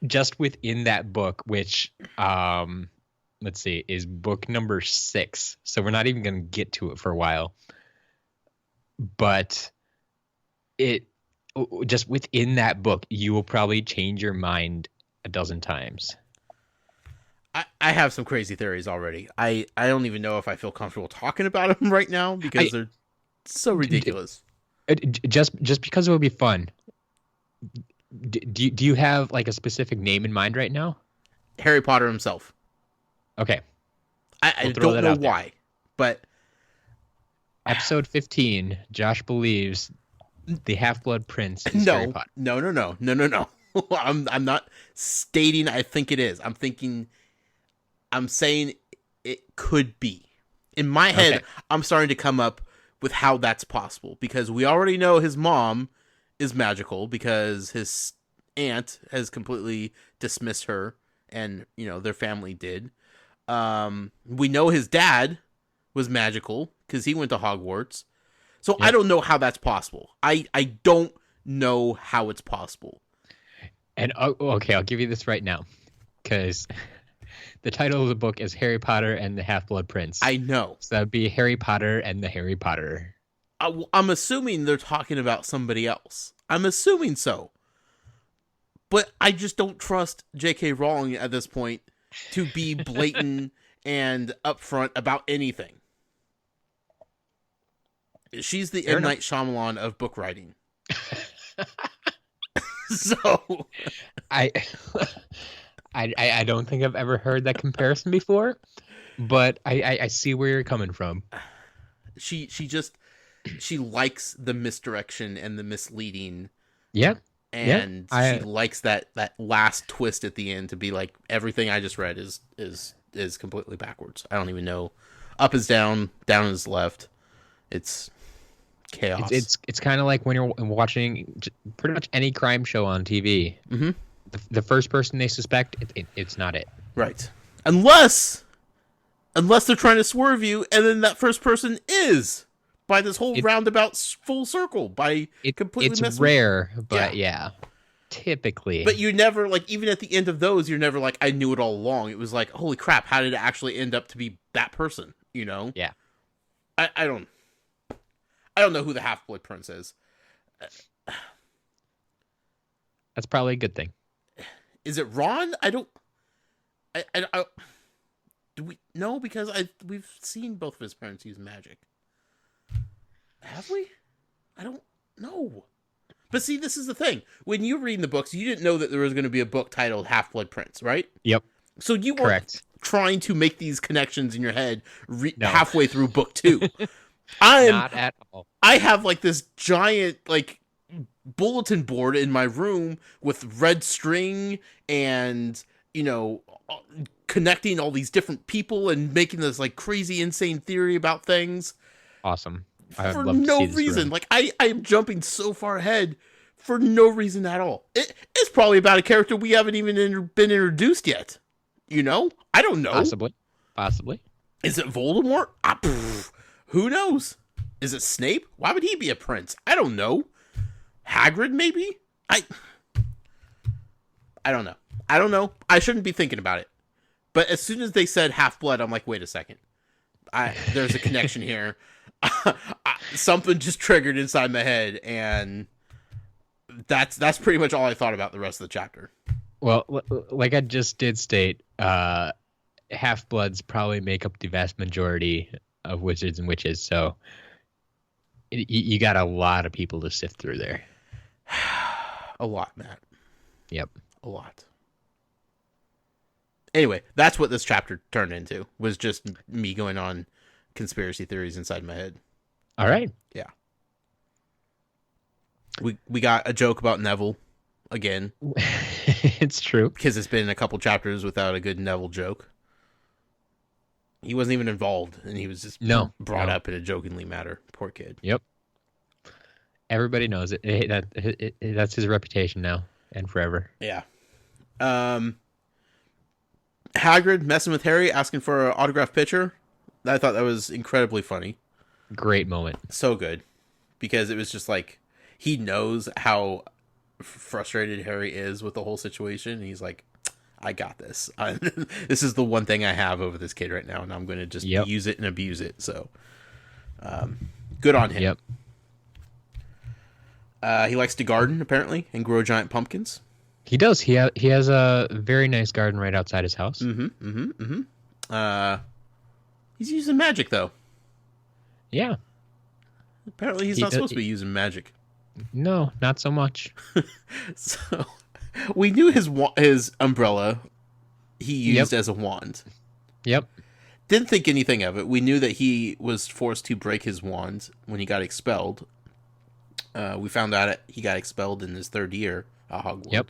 Just within that book, which, let's see, is book number 6. So we're not even going to get to it for a while. but it just within that book, you will probably change your mind a dozen times. I have some crazy theories already. I don't even know if I feel comfortable talking about them right now because they're so ridiculous. Just because it would be fun. Do you have like a specific name in mind right now? Harry Potter himself. Okay. I don't know why, but episode 15, Josh believes the Half-Blood Prince is Harry Potter. No. I'm not stating I think it is. I'm saying it could be. In my head, okay. I'm starting to come up with how that's possible because we already know his mom is magical because his aunt has completely dismissed her and, their family did. We know his dad was magical because he went to Hogwarts. So yep. I don't know how that's possible. I don't know how it's possible. And okay, I'll give you this right now because the title of the book is Harry Potter and the Half-Blood Prince. I know. So that would be Harry Potter and the Harry Potter. I'm assuming they're talking about somebody else. I'm assuming so. But I just don't trust J.K. Rowling at this point to be blatant and upfront about anything. She's the M. Night Shyamalan of book writing. So I don't think I've ever heard that comparison before, but I see where you're coming from. She likes the misdirection and the misleading. Yeah. And she likes that last twist at the end to be like everything I just read is completely backwards. I don't even know. Up is down, down is left. It's chaos. It's kind of like when you're watching pretty much any crime show on TV. Mm-hmm. The first person they suspect, it's not it. Right. Unless they're trying to swerve you, and then that first person is by this whole roundabout full circle by completely. It's rare, but yeah, typically. But you never even at the end of those, you're never like, I knew it all along. It was like, holy crap, how did it actually end up to be that person? Yeah. I don't know who the Half-Blood Prince is. That's probably a good thing. Is it Ron? I do we know because we've seen both of his parents use magic. Have we? I don't know. But see, this is the thing. When you were reading the books, you didn't know that there was going to be a book titled Half-Blood Prince, right? Yep. So you weren't trying to make these connections in your head halfway through book 2. Not at all. I have this giant bulletin board in my room with red string and connecting all these different people and making this crazy insane theory about things. Awesome. For no reason. I am jumping so far ahead for no reason at all. It's probably about a character we haven't even been introduced yet. I don't know. Possibly. Is it Voldemort? Who knows? Is it Snape? Why would he be a prince? I don't know. Hagrid, maybe? I don't know. I don't know. I shouldn't be thinking about it. But as soon as they said Half-Blood, I'm like, wait a second. There's a connection here. Something just triggered inside my head, and that's pretty much all I thought about the rest of the chapter. Well, like I just did state, Half-Bloods probably make up the vast majority of wizards and witches, so you got a lot of people to sift through there. A lot, Matt. Yep. A lot. Anyway, that's what this chapter turned into, was just me going on conspiracy theories inside my head. All right. Yeah. We got a joke about Neville again. It's true. Because it's been a couple chapters without a good Neville joke. He wasn't even involved, and he was just brought up in a jokingly manner. Poor kid. Yep. Everybody knows it. That's his reputation now and forever. Yeah. Hagrid messing with Harry, asking for an autographed picture. I thought that was incredibly funny. Great moment. So good. Because it was just he knows how frustrated Harry is with the whole situation. And he's like, I got this. This is the one thing I have over this kid right now, and I'm going to just use it and abuse it. So, good on him. Yep. He likes to garden, apparently, and grow giant pumpkins. He does. He has a very nice garden right outside his house. He's using magic, though. Yeah. Apparently, he's not supposed to be using magic. No, not so much. So, we knew his umbrella he used as a wand. Yep. Didn't think anything of it. We knew that he was forced to break his wand when he got expelled. We found out he got expelled in his third year at Hogwarts. Yep.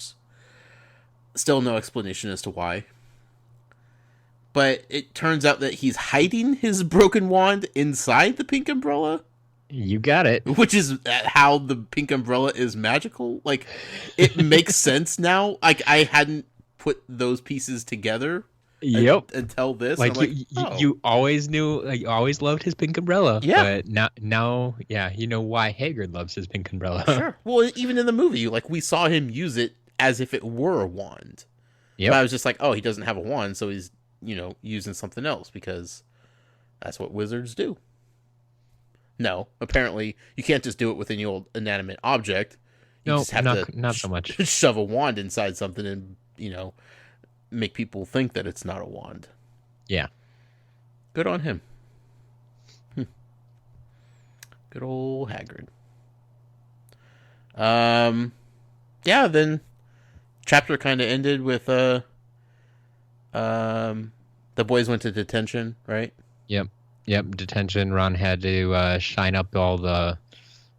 Still no explanation as to why. But it turns out that he's hiding his broken wand inside the pink umbrella. You got it. Which is how the pink umbrella is magical. Like, it makes sense now. Like, I hadn't put those pieces together. Yep. Until this. Like, oh. you always knew, like, you always loved his pink umbrella. Yeah. But now, yeah, you know why Hagrid loves his pink umbrella. Sure. Well, even in the movie, like, we saw him use it as if it were a wand. Yep. But I was just like, oh, he doesn't have a wand, so he's, using something else because that's what wizards do. No, apparently you can't just do it with any old inanimate object. You just have not so much. Shove a wand inside something and, make people think that it's not a wand. Yeah. Good on him. Good old Hagrid. Yeah, then chapter kind of ended with the boys went to detention, right? Yep, detention. Ron had to shine up all the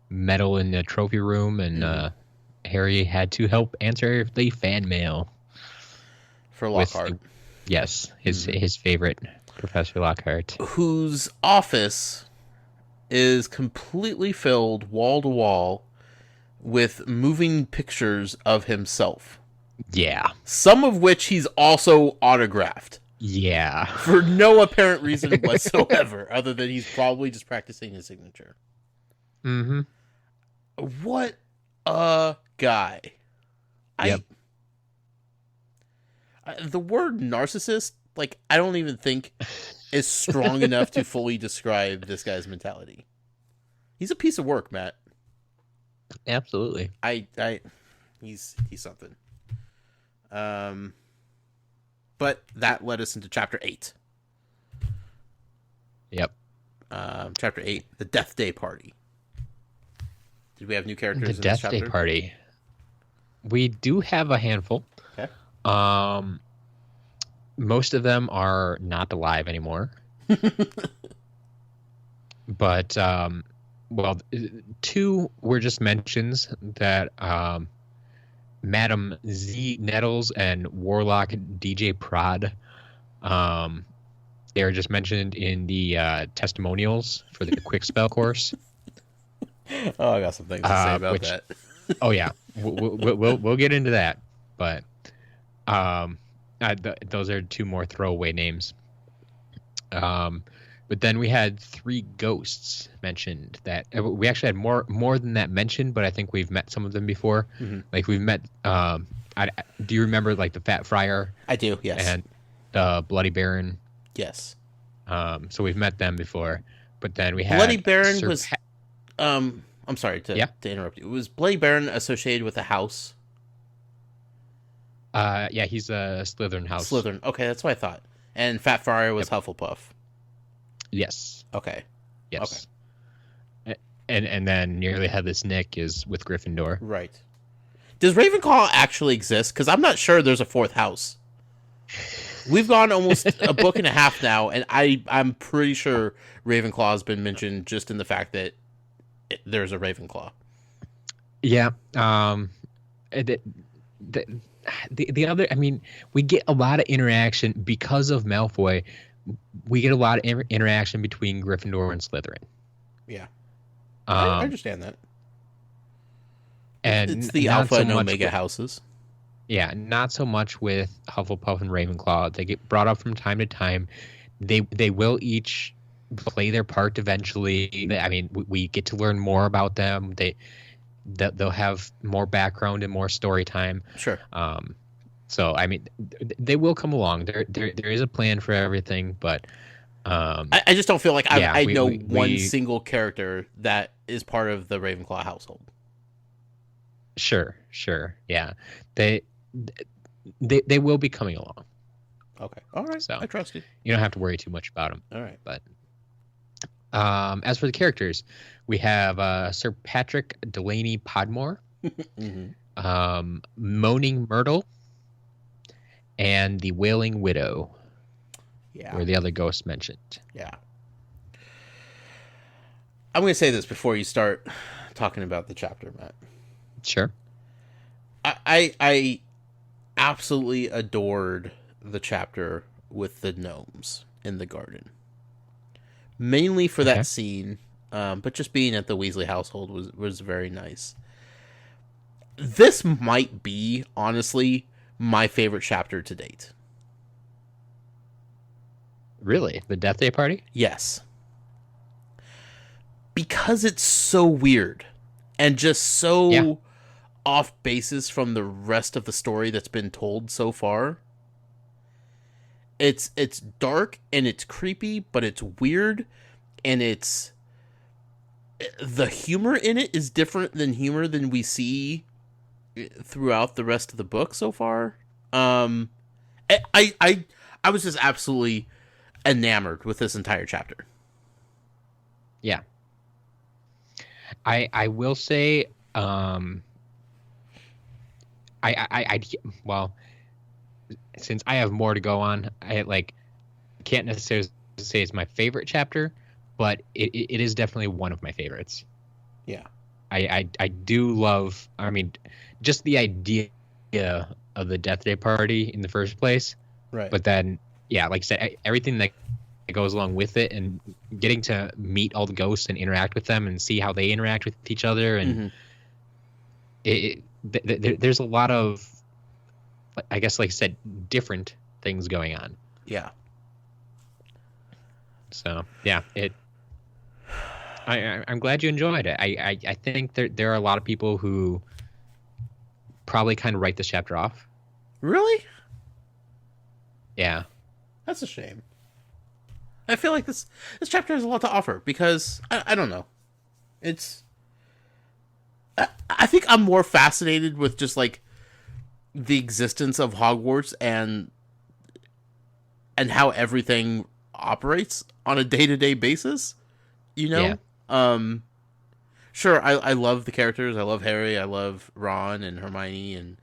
metal in the trophy room, and Harry had to help answer the fan mail. For Lockhart. Yes, his favorite, Professor Lockhart. Whose office is completely filled wall to wall with moving pictures of himself. Yeah. Some of which he's also autographed. Yeah. For no apparent reason whatsoever, other than he's probably just practicing his signature. Mm-hmm. What a guy. Yep. The word narcissist, like, I don't even think is strong enough to fully describe this guy's mentality. He's a piece of work, Matt. Absolutely. He's something. But that led us into chapter 8. Yep. Chapter 8, the Deathday Party. Did we have new characters in the this chapter? Deathday Party. We do have a handful. Okay. Most of them are not alive anymore. But, well, 2 were just mentions that Madam Z Nettles and Warlock DJ Prod, they were just mentioned in the testimonials for the quick spell course. Oh, I got some things to say about that. Oh yeah, we'll get into that, but those are 2 more throwaway names. But then we had 3 ghosts mentioned that we actually had more than that mentioned, but I think we've met some of them before. Mm-hmm. Like we've met. Do you remember like the Fat Friar? I do. Yes. And the Bloody Baron. Yes. So we've met them before, but then we had Bloody Baron was. I'm sorry to interrupt you. Was Bloody Baron associated with a house? Yeah, he's a Slytherin house. Slytherin. Okay, that's what I thought. And Fat Friar was Hufflepuff. Yes. Okay. Yes. Okay. And then Nearly Headless Nick is with Gryffindor. Right. Does Ravenclaw actually exist? Because I'm not sure there's a 4th house. We've gone almost a book and a half now, and I'm pretty sure Ravenclaw has been mentioned just in the fact that there's a Ravenclaw. Yeah. The other, I mean, we get a lot of interaction because of Malfoy. We get a lot of interaction between Gryffindor and Slytherin. Yeah. I understand that. And it's the Alpha and Omega houses. Yeah, not so much with Hufflepuff and Ravenclaw. They get brought up from time to time. They will each play their part eventually. I mean, we get to learn more about them. They'll have more background and more story time. Sure. So I mean, they will come along. There is a plan for everything, but I just don't feel like I know one single character that is part of the Ravenclaw household. Sure, yeah. They they will be coming along. Okay, all right. So I trust you. You don't have to worry too much about them. All right. But as for the characters, we have Sir Patrick Delaney Podmore, Moaning Myrtle, and the Wailing Widow. Yeah. Were the other ghosts mentioned? Yeah. I'm going to say this before you start talking about the chapter, Matt. Sure. I absolutely adored the chapter with the gnomes in the garden. Mainly for that scene, but just being at the Weasley household was very nice. This might be, honestly, my favorite chapter to date. Really? The Deathday Party? Yes. Because it's so weird and just so off basis from the rest of the story that's been told so far. It's dark and it's creepy, but it's weird, and it's the humor in it is different than humor than we see throughout the rest of the book so far. I was just absolutely enamored with this entire chapter. Yeah. I will say well, since I have more to go on, I can't necessarily say it's my favorite chapter, but it is definitely one of my favorites. Yeah. I do love, I mean, just the idea of the Deathday Party in the first place. Right. But then, yeah, like I said, everything that goes along with it, and getting to meet all the ghosts and interact with them and see how they interact with each other. And there's a lot of, I guess, like I said, different things going on. Yeah. So, yeah, I'm glad you enjoyed it. I think there are a lot of people who probably kind of write this chapter off. Really? Yeah. That's a shame. I feel like this chapter has a lot to offer because I don't know. I think I'm more fascinated with just like the existence of Hogwarts and how everything operates on a day-to-day basis. You know? Yeah. Sure, I love the characters. I love Harry. I love Ron and Hermione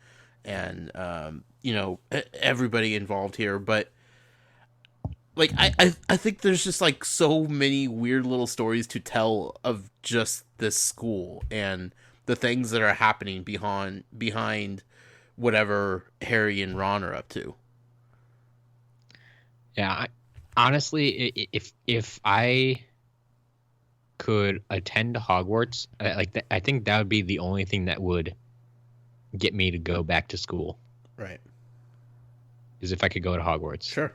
and you know, everybody involved here, but like I think there's just like so many weird little stories to tell of just this school and the things that are happening behind whatever Harry and Ron are up to. Yeah, honestly, if I could attend Hogwarts, I think that would be the only thing that would get me to go back to school. Right. Is if I could go to Hogwarts. Sure.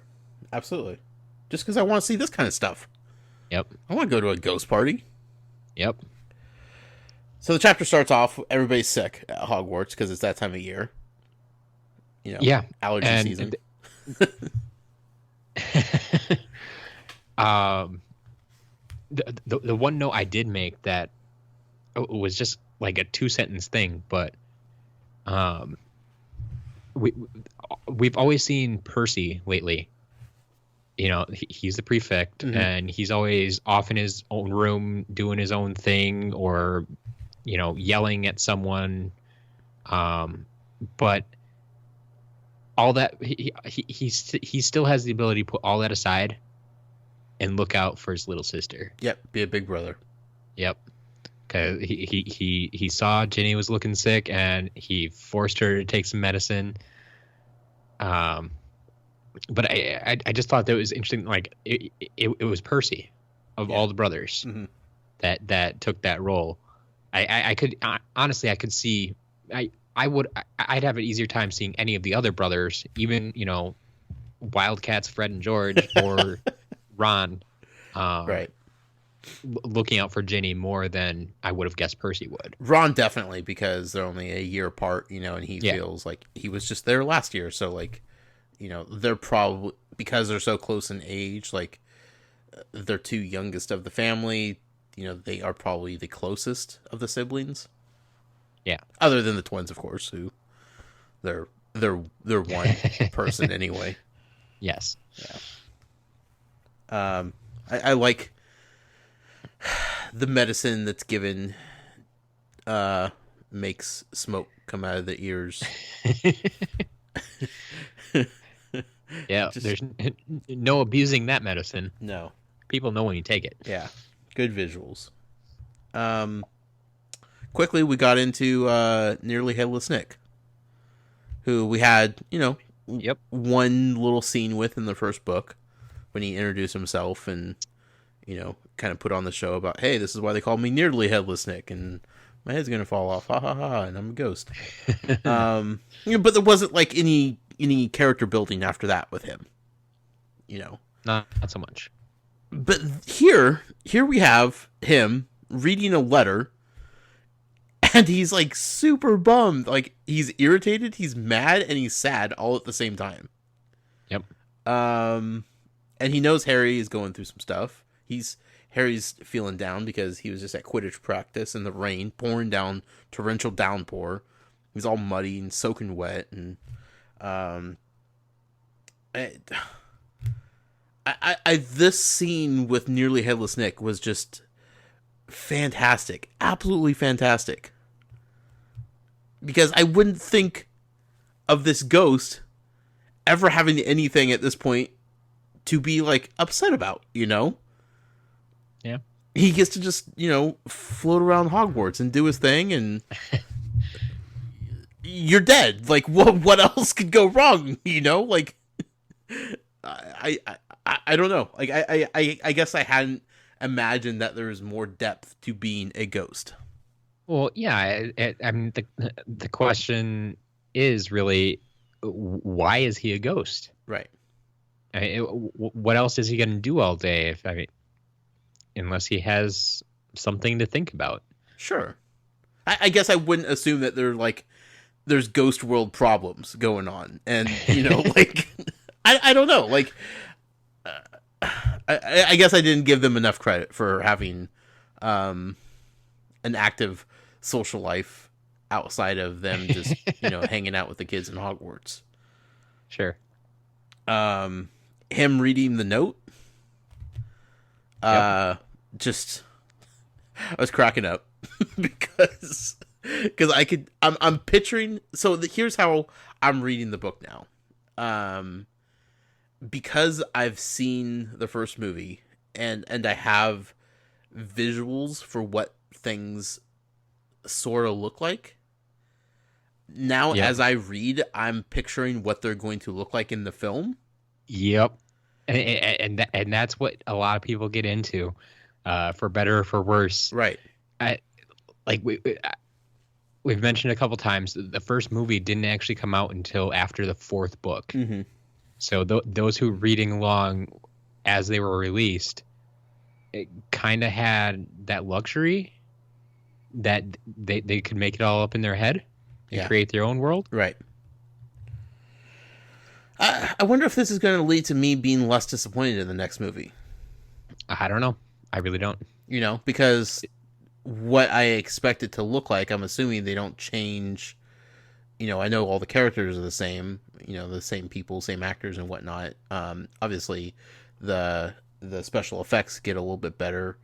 Absolutely. Just because I want to see this kind of stuff. Yep. I want to go to a ghost party. Yep. So the chapter starts off, everybody's sick at Hogwarts because it's that time of year. You know, yeah, allergy season. The one note I did make that was just like a 2-sentence thing, but we've always seen Percy lately. You know, he's the prefect, and he's always off in his own room doing his own thing, or you know, yelling at someone. But all that he still has the ability to put all that aside and look out for his little sister. Yep, be a big brother. Yep. Because he saw Ginny was looking sick, and he forced her to take some medicine. But I just thought that was interesting. Like it was Percy of all the brothers that took that role. I could honestly, I could see I'd have an easier time seeing any of the other brothers, even, you know, Wildcats, Fred and George, or Ron, right, looking out for Ginny more than I would have guessed Percy would. Ron definitely, because they're only a year apart, you know, and he feels like he was just there last year, so like, you know, they're probably, because they're so close in age, like they're two youngest of the family, you know, they are probably the closest of the siblings. Yeah. Other than the twins, of course, who they're one person anyway. Yes. I like the medicine that's given makes smoke come out of the ears. Yeah, there's no abusing that medicine. No. People know when you take it. Yeah. Good visuals. Quickly, we got into Nearly Headless Nick, who we had, Yep. one little scene with in the first book when he introduced himself and, kind of put on the show about, hey, this is why they call me Nearly Headless Nick, and my head's gonna fall off, ha ha ha, and I'm a ghost. But there wasn't like any character building after that with him, Not so much. But here we have him reading a letter, and he's like super bummed, like he's irritated, he's mad, and he's sad all at the same time. Yep. And he knows Harry is going through some stuff. Harry's feeling down because he was just at Quidditch practice in the rain, pouring down, torrential downpour. He's all muddy and soaking wet, and this scene with Nearly Headless Nick was just fantastic, absolutely fantastic. Because I wouldn't think of this ghost ever having anything at this point to be like upset about, Yeah. He gets to just, float around Hogwarts and do his thing, and you're dead. Like, what else could go wrong? Like, I don't know. Like, I guess I hadn't imagined that there was more depth to being a ghost. Well, yeah. I mean, the question is really, why is he a ghost? Right. What else is he going to do all day? Unless he has something to think about. Sure. I guess I wouldn't assume that there's ghost world problems going on, and like I don't know. Like, I guess I didn't give them enough credit for having an active social life outside of them just hanging out with the kids in Hogwarts. Sure. Him reading the note. Just I was cracking up because I'm picturing. So here's how I'm reading the book now. Because I've seen the first movie and I have visuals for what things sort of look like. Now, as I read, I'm picturing what they're going to look like in the film. Yep. And that's what a lot of people get into, for better or for worse. Right. We've mentioned a couple times the first movie didn't actually come out until after the fourth book. Mm-hmm. So those who were reading along as they were released, it kind of had that luxury that they could make it all up in their head and create their own world. Right. I wonder if this is going to lead to me being less disappointed in the next movie. I don't know. I really don't. Because what I expect it to look like, I'm assuming they don't change. I know all the characters are the same, the same people, same actors and whatnot. Obviously, the special effects get a little bit better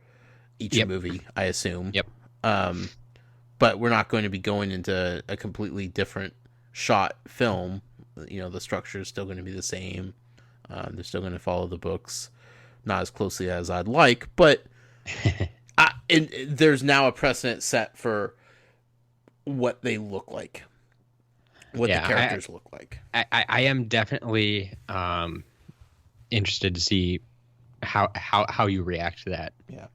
each movie, I assume. Yep. But we're not going to be going into a completely different shot film. The structure is still going to be the same. They're still going to follow the books, not as closely as I'd like, but and there's now a precedent set for what they look like, what the characters look like. I am definitely interested to see how you react to that. Yeah,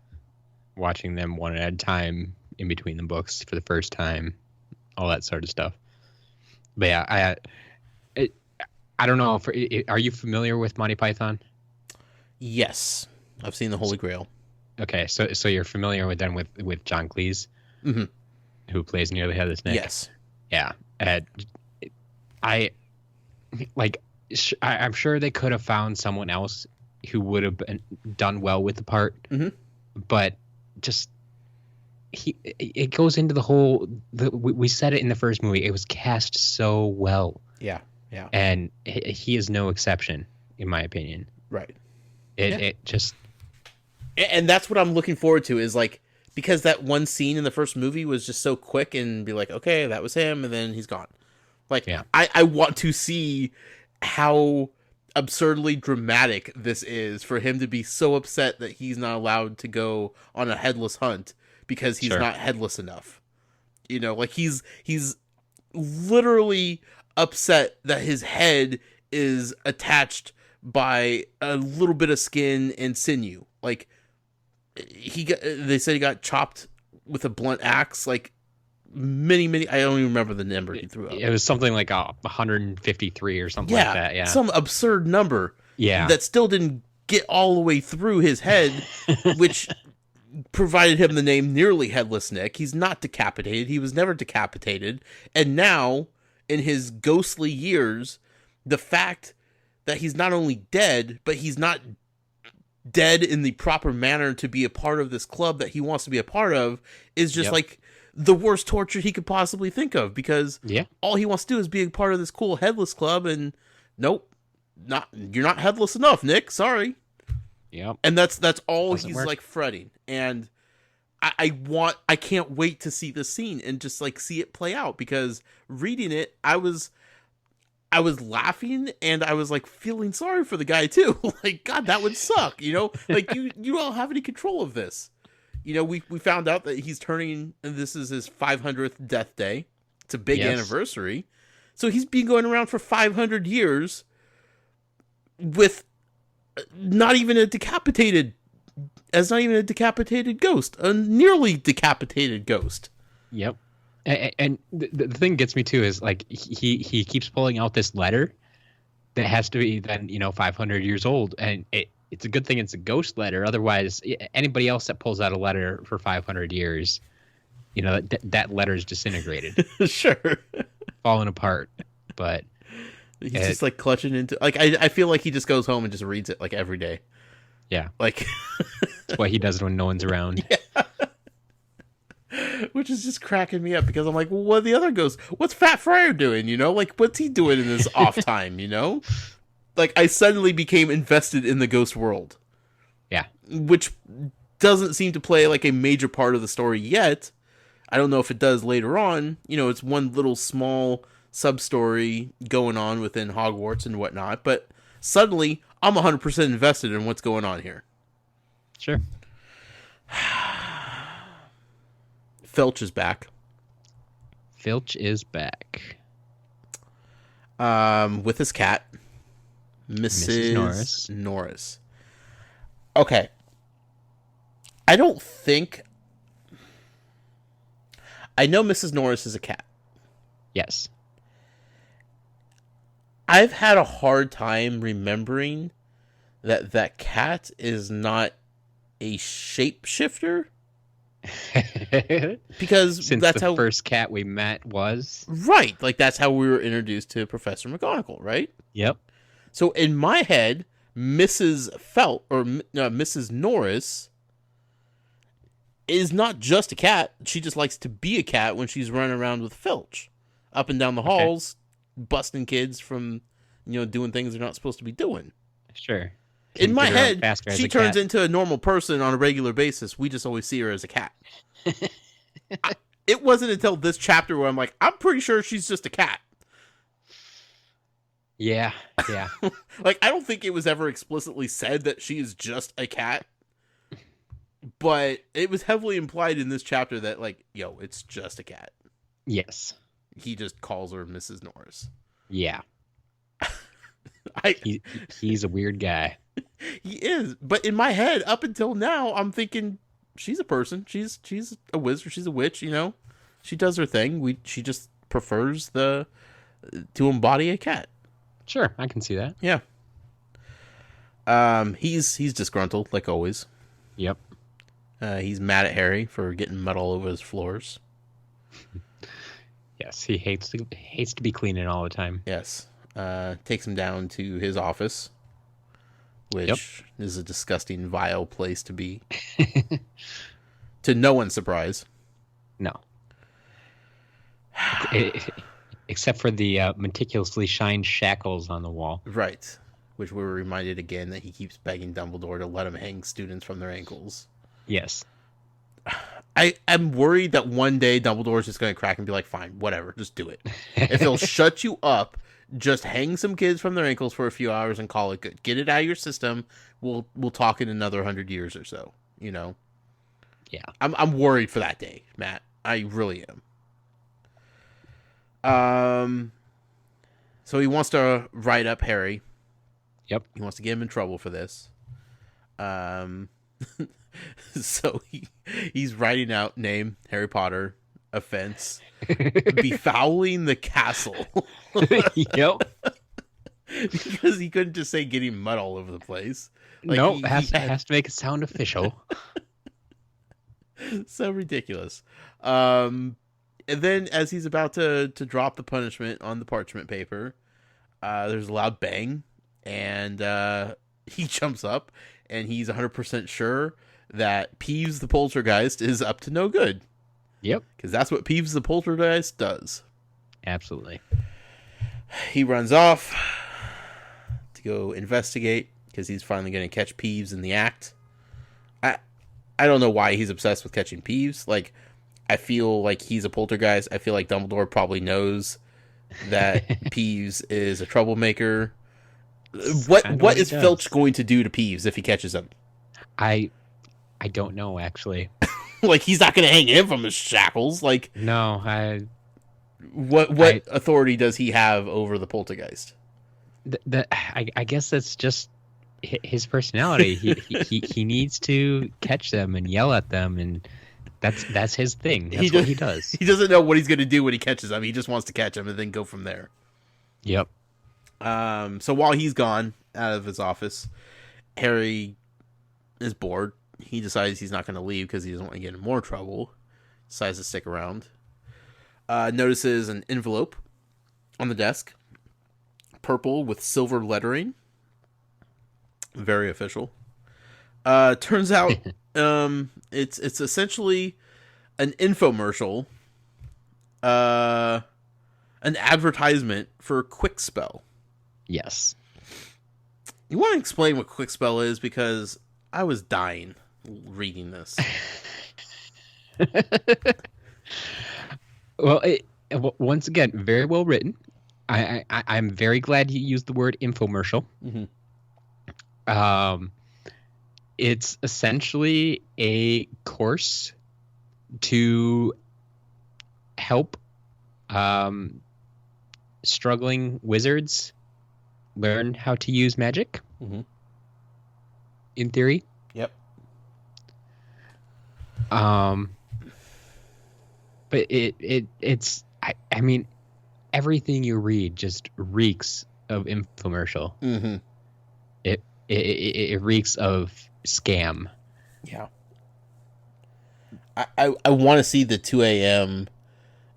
watching them one at a time in between the books for the first time, all that sort of stuff. But yeah, I don't know. Are you familiar with Monty Python? Yes, I've seen the Holy Grail. Okay, so you're familiar with them with John Cleese, mm-hmm. who plays Nearly Headless Nick? Yes. Yeah. I'm sure they could have found someone else who would have done well with the part, mm-hmm. but just it goes into the whole. We said it in the first movie. It was cast so well. Yeah. Yeah. And he is no exception, in my opinion. Right. It just. And that's what I'm looking forward to is like, because that one scene in the first movie was just so quick and be like, okay, that was him. And then he's gone. Like, yeah. I want to see how absurdly dramatic this is for him to be so upset that he's not allowed to go on a headless hunt because he's not headless enough. You know, like he's literally upset that his head is attached by a little bit of skin and sinew. Like they said he got chopped with a blunt axe, like many, I don't even remember the number he threw out. It was something like 153 or something like that. Yeah. Some absurd number. Yeah. That still didn't get all the way through his head, which provided him the name Nearly Headless Nick. He's not decapitated. He was never decapitated. And now, in his ghostly years, the fact that he's not only dead, but he's not dead in the proper manner to be a part of this club that he wants to be a part of is just like the worst torture he could possibly think of, because all he wants to do is be a part of this cool headless club, and nope, you're not headless enough, Nick. Sorry. Yep. And that's all Doesn't he's work. like fretting. And I can't wait to see this scene and just like see it play out, because reading it, I was laughing and I was like feeling sorry for the guy too. Like, God, that would suck, you know? Like you don't have any control of this. You know, we found out that he's turning, and this is his 500th death day. It's a big anniversary. So he's been going around for 500 years with not even a decapitated ghost, a nearly decapitated ghost. Yep. And the thing gets me too is like he keeps pulling out this letter that has to be then 500 years old, and it's a good thing it's a ghost letter. Otherwise, anybody else that pulls out a letter for 500 years, that letter is disintegrated, Sure, falling apart. But he's just like clutching into, like, I feel like he just goes home and just reads it like every day. Yeah, like that's why he does it when no one's around. Yeah. Which is just cracking me up, because I'm like, well, what are the other ghosts? What's Fat Friar doing? Like, what's he doing in his off time? Like, I suddenly became invested in the ghost world. Yeah. Which doesn't seem to play like a major part of the story yet. I don't know if it does later on. It's one little small sub-story going on within Hogwarts and whatnot, but suddenly I'm 100% invested in what's going on here. Sure. Filch is back. Filch is back. With his cat, Mrs. Norris. Okay. I know Mrs. Norris is a cat. Yes. I've had a hard time remembering that cat is not a shapeshifter. Because Since that's the how first cat we met was. Right. Like, that's how we were introduced to Professor McGonagall, right? Yep. So in my head, Mrs. Norris is not just a cat. She just likes to be a cat when she's running around with Filch up and down the halls, busting kids from, doing things they're not supposed to be doing. Sure. In my head, she turns into a normal person on a regular basis. We just always see her as a cat. It wasn't until this chapter where I'm like, I'm pretty sure she's just a cat. Yeah. Like, I don't think it was ever explicitly said that she is just a cat. But it was heavily implied in this chapter that, like, it's just a cat. Yes. He just calls her Mrs. Norris. Yeah. He's a weird guy. He is. But in my head, up until now, I'm thinking she's a person. She's a wizard. She's a witch, She does her thing. She just prefers to embody a cat. Sure, I can see that. Yeah. He's disgruntled, like always. Yep. He's mad at Harry for getting mud all over his floors. Yes, he hates to be cleaning all the time. Yes. Takes him down to his office, which is a disgusting, vile place to be. To no one's surprise. No. Except for the meticulously shined shackles on the wall. Right. Which we were reminded again that he keeps begging Dumbledore to let him hang students from their ankles. Yes. I'm worried that one day Dumbledore's just going to crack and be like, fine, whatever, just do it. If he'll shut you up, just hang some kids from their ankles for a few hours and call it good. Get it out of your system. We'll talk in another 100 years or so, you know? Yeah. I'm worried for that day, Matt. I really am. So he wants to write up Harry. Yep. He wants to get him in trouble for this. So he's writing out name Harry Potter, offense, befouling the castle. Yep. Because he couldn't just say getting mud all over the place. Like, nope, has to make it sound official. So ridiculous. And then as he's about to drop the punishment on the parchment paper, there's a loud bang, and he jumps up, and he's 100% sure that Peeves the Poltergeist is up to no good. Yep. Because that's what Peeves the Poltergeist does. Absolutely. He runs off to go investigate, because he's finally going to catch Peeves in the act. I don't know why he's obsessed with catching Peeves. Like, I feel like he's a poltergeist. I feel like Dumbledore probably knows that Peeves is a troublemaker. What is Filch going to do to Peeves if he catches him? I don't know, actually. Like, he's not going to hang him from his shackles. Like, no, what authority does he have over the poltergeist? I guess that's just his personality. He needs to catch them and yell at them, and that's his thing. That's what he does. He doesn't know what he's going to do when he catches them. He just wants to catch them and then go from there. Yep. So while he's gone out of his office, Harry is bored. He decides he's not going to leave because he doesn't want to get in more trouble. Decides to stick around. Notices an envelope on the desk. Purple with silver lettering. Very official. Turns out it's essentially an infomercial. An advertisement for Quickspell. Yes. You want to explain what Quickspell is? Because I was dying reading this. Well, once again, very well written. I'm very glad you used the word infomercial. Mm-hmm. It's essentially a course to help struggling wizards learn how to use magic. Mm-hmm. In theory. Yep. But it's I mean, everything you read just reeks of infomercial. Mm-hmm. It reeks of scam. Yeah. I want to see the 2 a.m.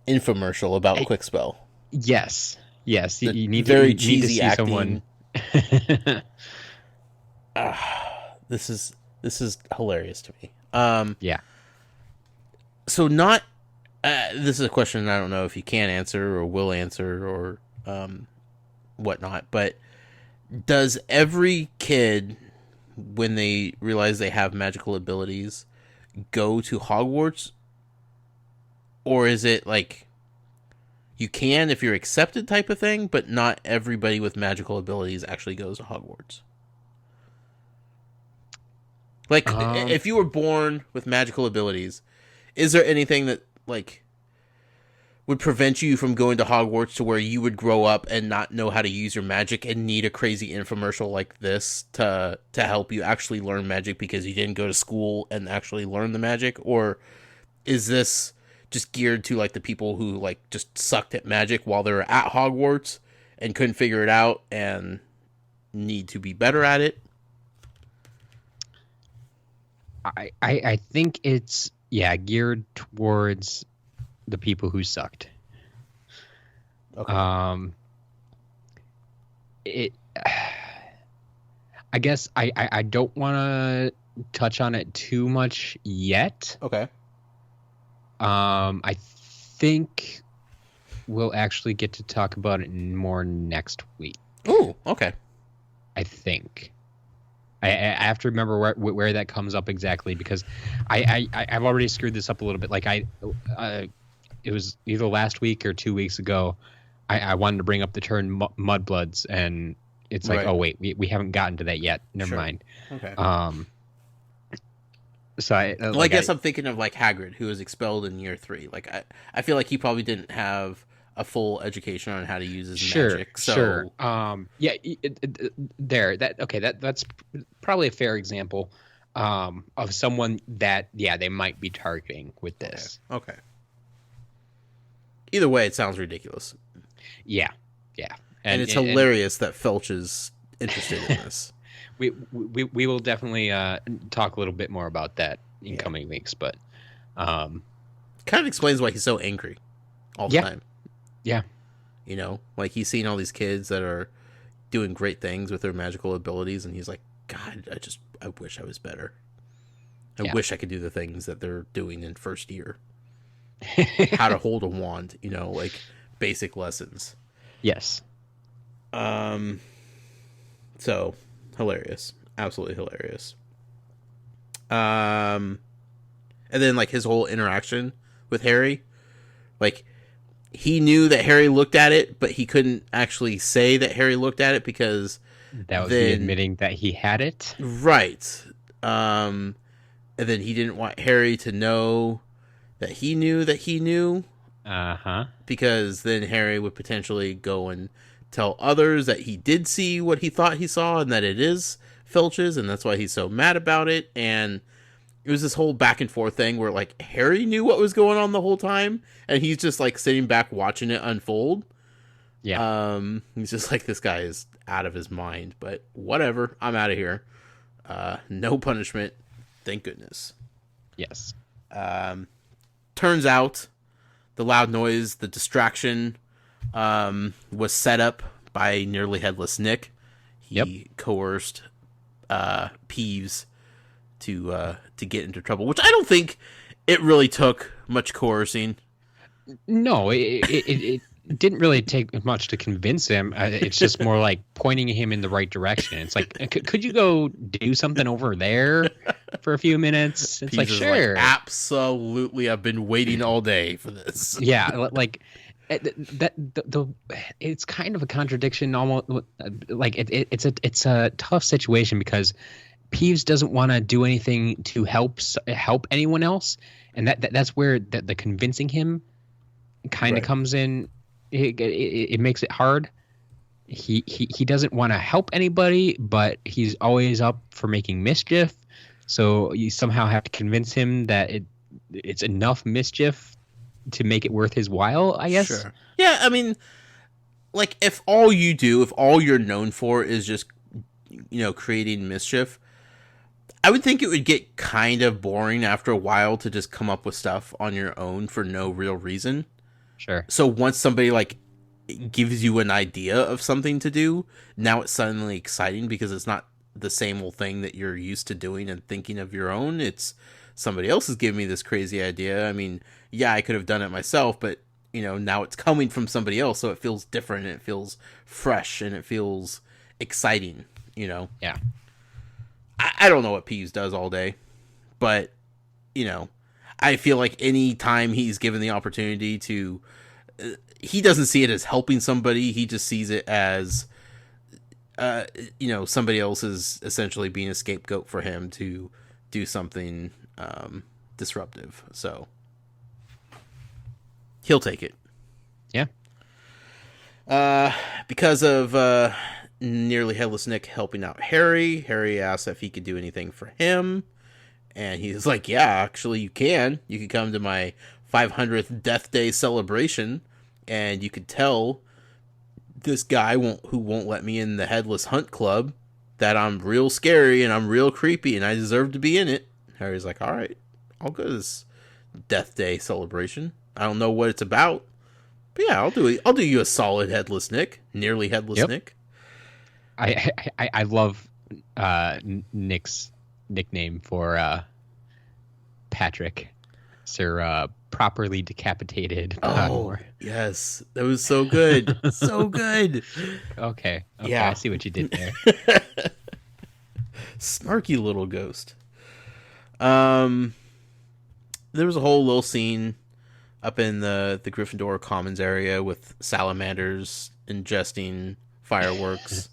infomercial about Quickspell. Yes. You need very to cheesy see acting. Someone. This is hilarious to me. Yeah. So not. This is a question I don't know if you can answer or will answer or whatnot. But does every kid, when they realize they have magical abilities, go to Hogwarts, or is it like you can if you're accepted type of thing, but not everybody with magical abilities actually goes to Hogwarts? Like, if you were born with magical abilities, is there anything that, like, would prevent you from going to Hogwarts to where you would grow up and not know how to use your magic and need a crazy infomercial like this to help you actually learn magic because you didn't go to school and actually learn the magic? Or is this just geared to, like, the people who, like, just sucked at magic while they were at Hogwarts and couldn't figure it out and need to be better at it? I think it's geared towards the people who sucked. Okay. I guess I don't want to touch on it too much yet. Okay. I think we'll actually get to talk about it more next week. Oh, okay. I think. I have to remember where that comes up exactly, because I've already screwed this up a little bit. Like it was either last week or 2 weeks ago. I wanted to bring up the term Mudbloods, and it's like, Right. oh wait, we haven't gotten to that yet. Never Sure. mind. Okay. So Well, I guess I'm thinking of like Hagrid, who was expelled in year 3. Like I feel like he probably didn't have a full education on how to use his magic. So Sure. Yeah. That's probably a fair example of someone that they might be targeting with this. Okay. Either way, it sounds ridiculous. Yeah. And it's hilarious that Filch is interested in this. We will definitely talk a little bit more about that in coming weeks, but kind of explains why he's so angry all the time. Yeah. You know, like he's seen all these kids that are doing great things with their magical abilities, and he's like, God, I wish I was better. I wish I could do the things that they're doing in first year. How to hold a wand, you know, like basic lessons. Yes. So hilarious. Absolutely hilarious. And then like his whole interaction with Harry, like he knew that Harry looked at it, but he couldn't actually say that Harry looked at it because that was me admitting that he had it. Right. And then he didn't want Harry to know that he knew. Because then Harry would potentially go and tell others that he did see what he thought he saw and that it is Filch's, and that's why he's so mad about it. And it was this whole back and forth thing where like Harry knew what was going on the whole time, and he's just like sitting back watching it unfold. Yeah. He's just like, this guy is out of his mind, but whatever. I'm out of here. No punishment. Thank goodness. Yes. Turns out the loud noise, the distraction, was set up by Nearly Headless Nick. He coerced Peeves to get into trouble, which I don't think it really took much coercing. No, it didn't really take much to convince him. It's just more like pointing him in the right direction. It's like, could you go do something over there for a few minutes? It's Peeves like, is sure. like, absolutely, I've been waiting all day for this. Yeah, like it's kind of a contradiction. Almost like it's a tough situation because Peeves doesn't want to do anything to help anyone else, and that's where the convincing him kind of comes in. It makes it hard. He doesn't want to help anybody, but he's always up for making mischief. So you somehow have to convince him that it's enough mischief to make it worth his while, I guess. Sure. Yeah, I mean, like if all you're known for is just, you know, creating mischief, I would think it would get kind of boring after a while to just come up with stuff on your own for no real reason. Sure. So once somebody like gives you an idea of something to do, now it's suddenly exciting because it's not the same old thing that you're used to doing and thinking of your own. It's somebody else has given me this crazy idea. I mean, yeah, I could have done it myself, but you know, now it's coming from somebody else, so it feels different and it feels fresh and it feels exciting, you know? Yeah. I don't know what Peeves does all day, but you know, I feel like any time he's given the opportunity to, he doesn't see it as helping somebody. He just sees it as, you know, somebody else is essentially being a scapegoat for him to do something disruptive. So he'll take it. Yeah. Because of Nearly Headless Nick helping out Harry asks if he could do anything for him. And he's like, yeah, actually you can. You can come to my 500th Death Day celebration, and you could tell this guy who won't let me in the Headless Hunt Club that I'm real scary and I'm real creepy and I deserve to be in it. Harry's like, all right, I'll go to this Death Day celebration. I don't know what it's about, but yeah, I'll do it. I'll do you a solid Headless Nick, Nearly Headless Nick. I love Nick's nickname for Patrick. properly decapitated Oh, Hogwart. yes. That was so good. So good. Okay. Yeah. I see what you did there. Snarky little ghost. There was a whole little scene up in the Gryffindor Commons area with salamanders ingesting fireworks.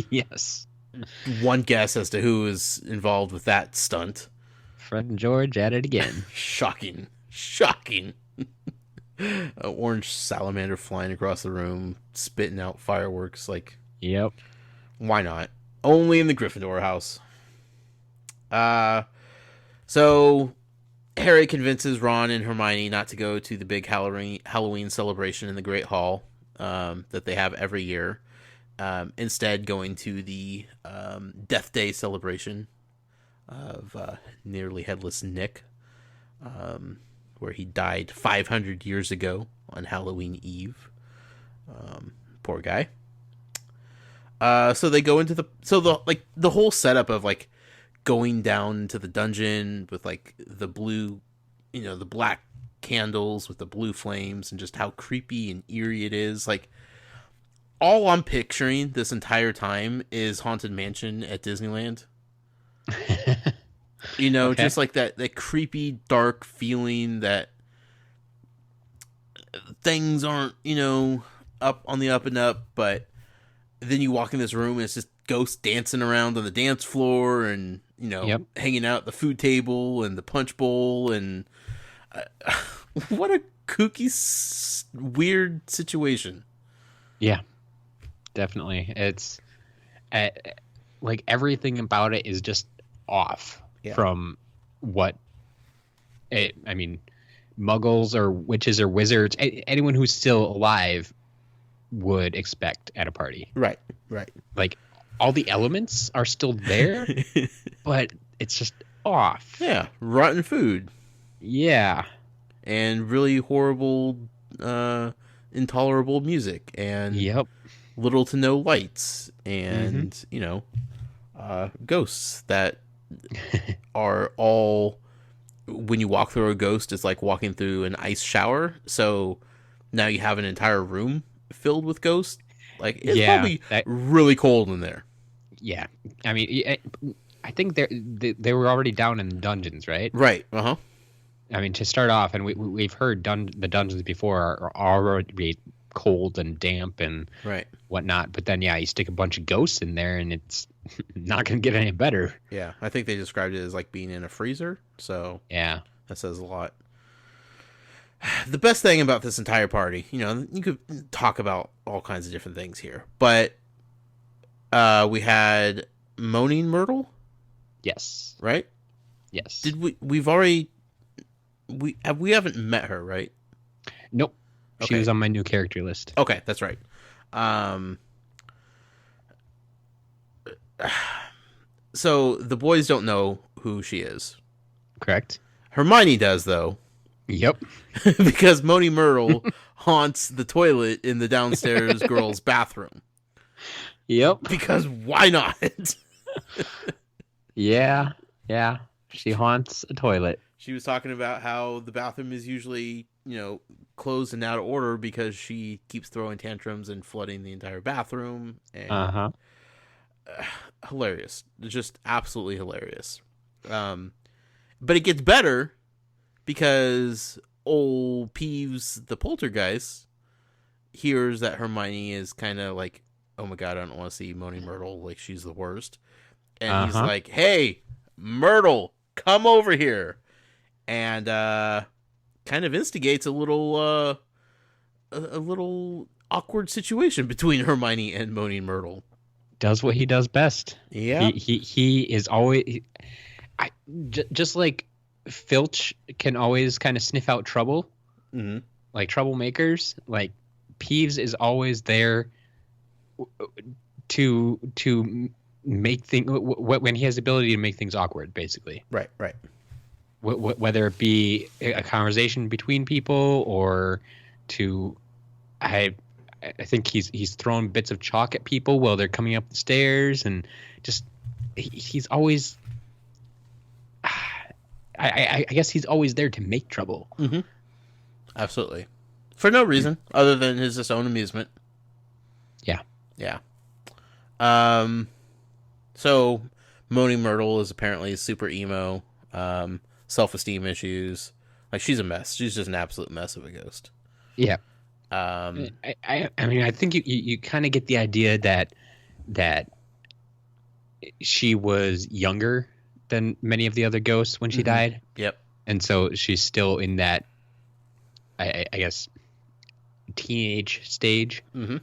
Yes. One guess as to who is involved with that stunt. Friend George at it again. Shocking. An orange salamander flying across the room, spitting out fireworks. Like, Yep. why not? Only in the Gryffindor house. So Harry convinces Ron and Hermione not to go to the big Halloween celebration in the Great Hall that they have every year. Instead, going to the Death Day celebration of nearly headless Nick, where he died 500 years ago on Halloween Eve. Poor guy. So they go into the whole setup of like going down to the dungeon with like the blue, the black candles with the blue flames, and just how creepy and eerie it is. Like, all I'm picturing this entire time is Haunted Mansion at Disneyland. Okay. Just like that creepy, dark feeling that things aren't, up on the up and up, but then you walk in this room and it's just ghosts dancing around on the dance floor and, Yep. hanging out at the food table and the punch bowl. And what a kooky, weird situation. Yeah, definitely. It's like everything about it is just off from what muggles or witches or wizards, anyone who's still alive would expect at a party. Right. Like, all the elements are still there, but it's just off. Yeah, rotten food. Yeah. And really horrible, intolerable music, and little to no lights, and ghosts that are all. When you walk through a ghost, it's like walking through an ice shower. So now you have an entire room filled with ghosts. Like, it's probably really cold in there. Yeah, I mean, I think they were already down in dungeons, right? Right. Uh-huh. I mean, to start off, and we've heard the dungeons before are already cold and damp and whatnot. But then, you stick a bunch of ghosts in there, and it's not going to get any better. Yeah, I think they described it as like being in a freezer. So yeah, that says a lot. The best thing about this entire party, you could talk about all kinds of different things here, but we had Moaning Myrtle. Yes. Right? Yes. Did we haven't met her, right? Nope. Okay. She was on my new character list. Okay, that's right. So the boys don't know who she is. Correct. Hermione does, though. Yep. Because Moaning Myrtle haunts the toilet in the downstairs girls' bathroom. Yep. Because why not? Yeah. She haunts a toilet. She was talking about how the bathroom is usually, closed and out of order because she keeps throwing tantrums and flooding the entire bathroom. And hilarious. Just absolutely hilarious. But it gets better because old Peeves, the poltergeist, hears that Hermione is kind of like, oh my god, I don't want to see Moaning Myrtle, like she's the worst. And he's like, hey, Myrtle, come over here. And kind of instigates a little awkward situation between Hermione and Moaning Myrtle. Does what he does best. Yeah. He is always... just like Filch can always kind of sniff out trouble, like troublemakers, like Peeves is always there to make things, when he has the ability to make things awkward, basically. Right. Whether it be a conversation between people or I think he's throwing bits of chalk at people while they're coming up the stairs, and just he's always I guess he's always there to make trouble. Mm-hmm. Absolutely. For no reason other than his own amusement. Yeah. Yeah. So Moaning Myrtle is apparently super emo, self-esteem issues. Like, she's a mess. She's just an absolute mess of a ghost. Yeah. Um, I mean, I think you kind of get the idea that she was younger than many of the other ghosts when she died. Yep. And so she's still in that, I guess, teenage stage. Mm-hmm.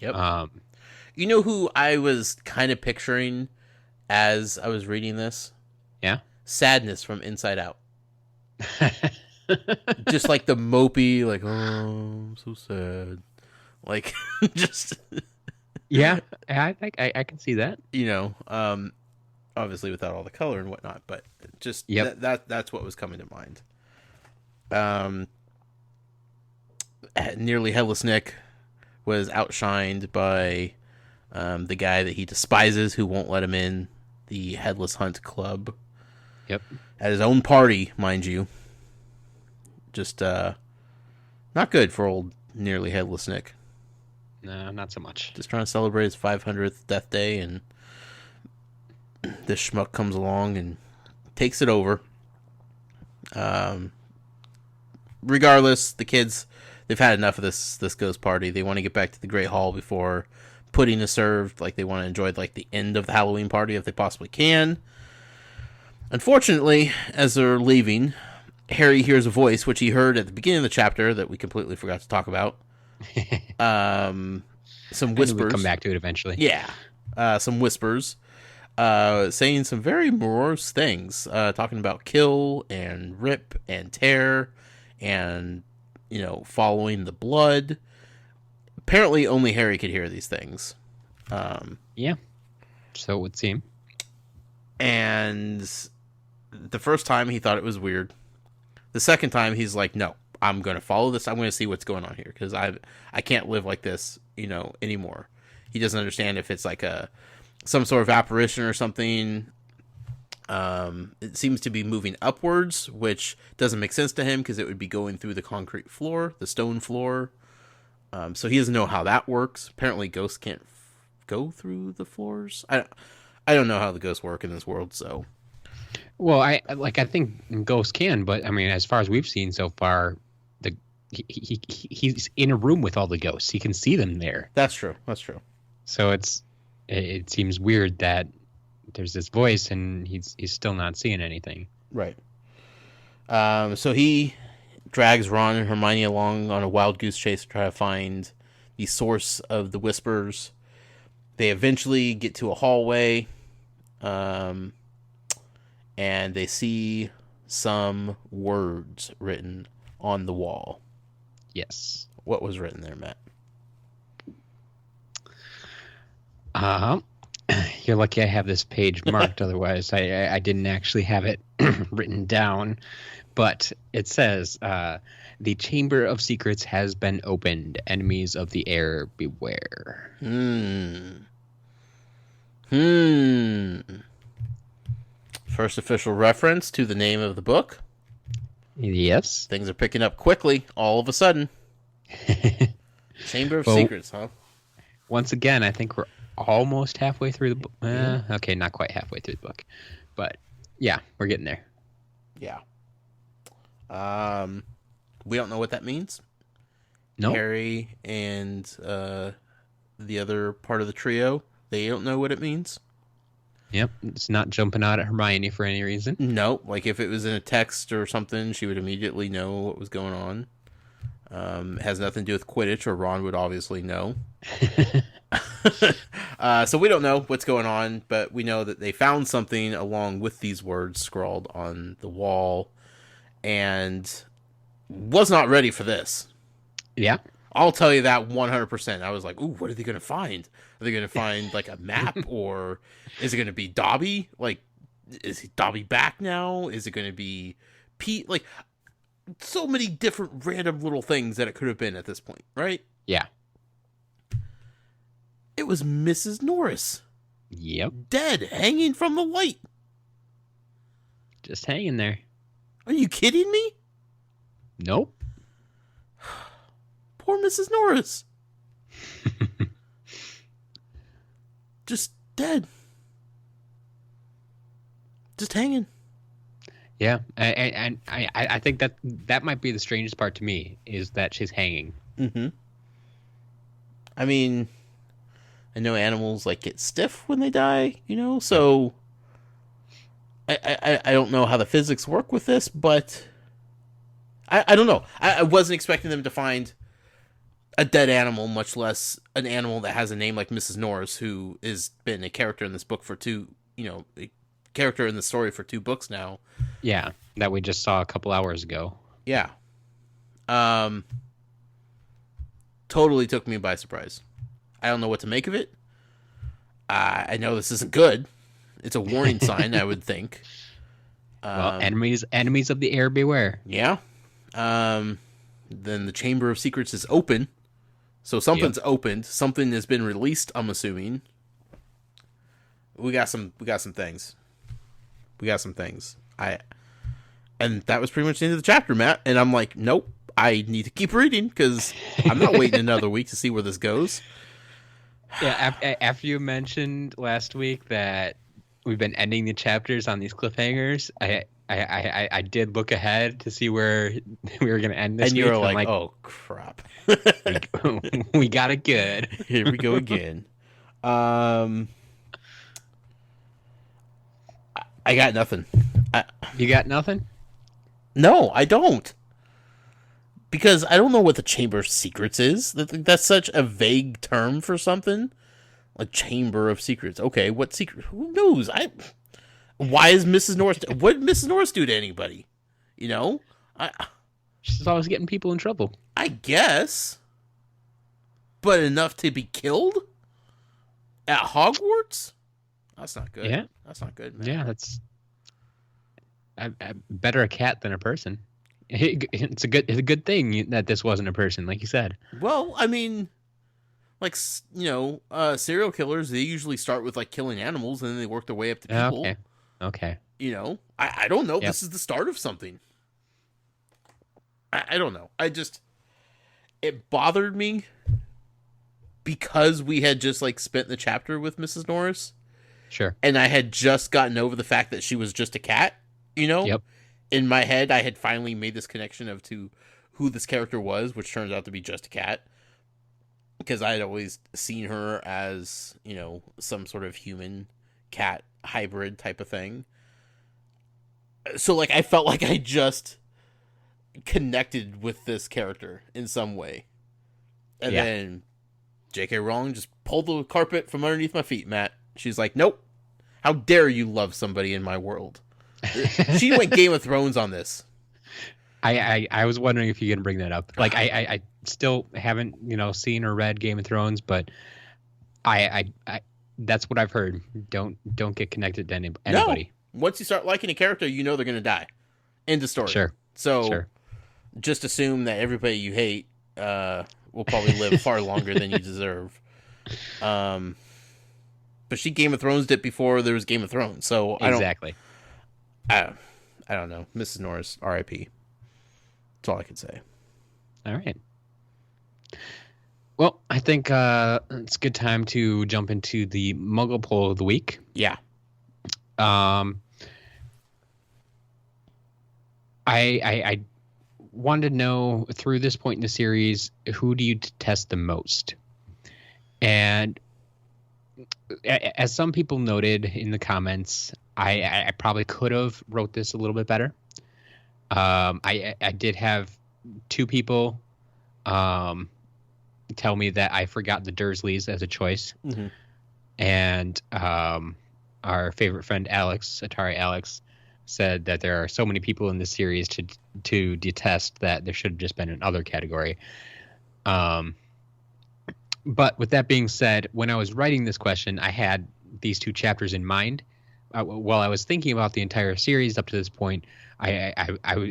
Yep. You know who I was kind of picturing as I was reading this? Yeah. Sadness from Inside Out. Just like the mopey, like, oh, I'm so sad. Like, just... Yeah, I think I can see that. You know, obviously without all the color and whatnot, but just that's what was coming to mind. Nearly Headless Nick was outshined by the guy that he despises, who won't let him in the Headless Hunt Club. Yep. At his own party, mind you. Just not good for old Nearly Headless Nick. No, not so much. Just trying to celebrate his 500th death day, and this schmuck comes along and takes it over. Regardless, the kids, they've had enough of this ghost party. They want to get back to the Great Hall before pudding is served. Like, they want to enjoy like the end of the Halloween party if they possibly can. Unfortunately, as they're leaving, Harry hears a voice, which he heard at the beginning of the chapter that we completely forgot to talk about. Some whispers. We'll come back to it eventually. Yeah. Some whispers. Saying some very morose things. Talking about kill and rip and tear and, you know, following the blood. Apparently only Harry could hear these things. Yeah. So it would seem. And the first time he thought it was weird. The second time he's like, no, I'm going to follow this. I'm going to see what's going on here, because I can't live like this, you know, anymore. He doesn't understand if it's like some sort of apparition or something. It seems to be moving upwards, which doesn't make sense to him because it would be going through the concrete floor, the stone floor. So he doesn't know how that works. Apparently ghosts can't go through the floors. I don't know how the ghosts work in this world, so. Well, I think ghosts can, but I mean, as far as we've seen so far, he's in a room with all the ghosts. He can see them there. That's true. That's true. So it seems weird that there's this voice and he's still not seeing anything. Right. So he drags Ron and Hermione along on a wild goose chase to try to find the source of the whispers. They eventually get to a hallway, and they see some words written on the wall. Yes. What was written there, Matt? You're lucky I have this page marked. Otherwise, I didn't actually have it written down. But it says, the Chamber of Secrets has been opened. Enemies of the air, beware. First official reference to the name of the book. Yes. Things are picking up quickly all of a sudden. Chamber of Secrets, huh? Once again, I think we're almost halfway through the book. Okay, not quite halfway through the book. But, yeah, we're getting there. Yeah. We don't know what that means. No. Harry and the other part of the trio, they don't know what it means. Yep, it's not jumping out at Hermione for any reason. No, like if it was in a text or something, she would immediately know what was going on. It has nothing to do with Quidditch, or Ron would obviously know. So we don't know what's going on, but we know that they found something along with these words scrawled on the wall, and was not ready for this. Yeah. I'll tell you that 100%. I was like, ooh, what are they going to find? Are they going to find like a map, or is it going to be Dobby? Like, is Dobby back now? Is it going to be Pete? Like, so many different random little things that it could have been at this point, right? Yeah. It was Mrs. Norris. Yep. Dead, hanging from the light. Just hanging there. Are you kidding me? Nope. Poor Mrs. Norris. Just dead. Just hanging. Yeah, and I think that might be the strangest part to me, is that she's hanging. Mm-hmm. I mean, I know animals like get stiff when they die, so I don't know how the physics work with this, but I don't know. I wasn't expecting them to find a dead animal, much less an animal that has a name like Mrs. Norris, who has been a character in this book for a character in the story for 2 books now. Yeah, that we just saw a couple hours ago. Yeah. Totally took me by surprise. I don't know what to make of it. I know this isn't good. It's a warning sign, I would think. Well, enemies of the air beware. Yeah. Then the Chamber of Secrets is open. So something's opened. Something has been released, I'm assuming. We got some things. And that was pretty much the end of the chapter, Matt. And I'm like, nope, I need to keep reading because I'm not waiting another week to see where this goes. Yeah, after you mentioned last week that we've been ending the chapters on these cliffhangers, I did look ahead to see where we were going to end this and week. And you're like, oh, crap. we got it good. Here we go again. I got nothing. You got nothing? No, I don't. Because I don't know what the Chamber of Secrets is. That's such a vague term for something. Like Chamber of Secrets. Okay, what secret? Who knows? Why is Mrs. Norris... What did Mrs. Norris do to anybody? She's always getting people in trouble. I guess. But enough to be killed? At Hogwarts? That's not good. Yeah. That's not good, man. Yeah, that's... better a cat than a person. It's a good thing that this wasn't a person, like you said. Well, I mean, like, serial killers, they usually start with, like, killing animals, and then they work their way up to people. Okay. I don't know. Yep. This is the start of something. I don't know. It bothered me because we had just, like, spent the chapter with Mrs. Norris. Sure. And I had just gotten over the fact that she was just a cat, Yep. In my head, I had finally made this connection to who this character was, which turns out to be just a cat. Because I had always seen her as, some sort of human cat hybrid type of thing. So, like, I felt like I just connected with this character in some way. And then J.K. Rowling just pulled the carpet from underneath my feet, Matt. She's like, nope. How dare you love somebody in my world? She went Game of Thrones on this. I was wondering if you can bring that up. Like, I still haven't, seen or read Game of Thrones, but I that's what I've heard. Don't get connected to anybody. No. Once you start liking a character, they're going to die. End of story. Sure. So just assume that everybody you hate will probably live far longer than you deserve. But she Game of Thrones'd it before there was Game of Thrones, so exactly. I don't know. Mrs. Norris, R.I.P. That's all I can say. All right. Well, I think it's a good time to jump into the Muggle poll of the week. Yeah. I wanted to know, through this point in the series, who do you detest the most? And as some people noted in the comments, I probably could have wrote this a little bit better. I did have 2 people tell me that I forgot the Dursleys as a choice. Mm-hmm. And our favorite friend Alex, Atari Alex, said that there are so many people in this series to detest that there should have just been another category. But with that being said, when I was writing this question, I had these 2 chapters in mind. While I was thinking about the entire series up to this point, I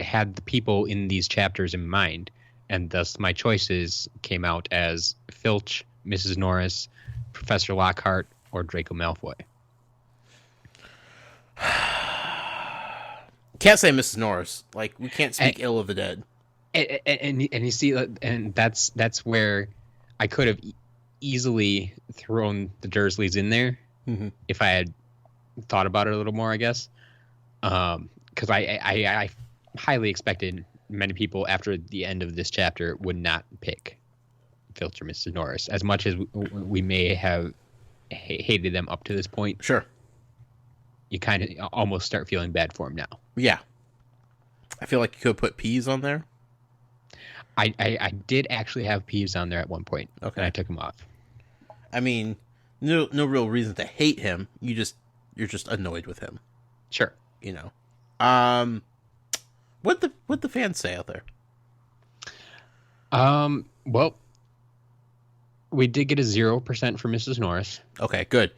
had the people in these chapters in mind, and thus my choices came out as Filch, Mrs. Norris, Professor Lockhart, or Draco Malfoy. can't say Mrs. Norris. Like, we can't speak ill of the dead. And you see, and that's where I could have easily thrown the Dursleys in there if I had thought about it a little more, I guess. Because I highly expected many people after the end of this chapter would not pick Filch or Mrs. Norris, as much as we may have hated them up to this point. Sure. You kind of almost start feeling bad for them now. Yeah. I feel like you could put Peeves on there. I did actually have Peeves on there at one point. Okay. And I took him off. I mean, no real reason to hate him. You're just annoyed with him. Sure. You know. What the fans say out there? Well, we did get a 0% for Mrs. Norris. Okay, good.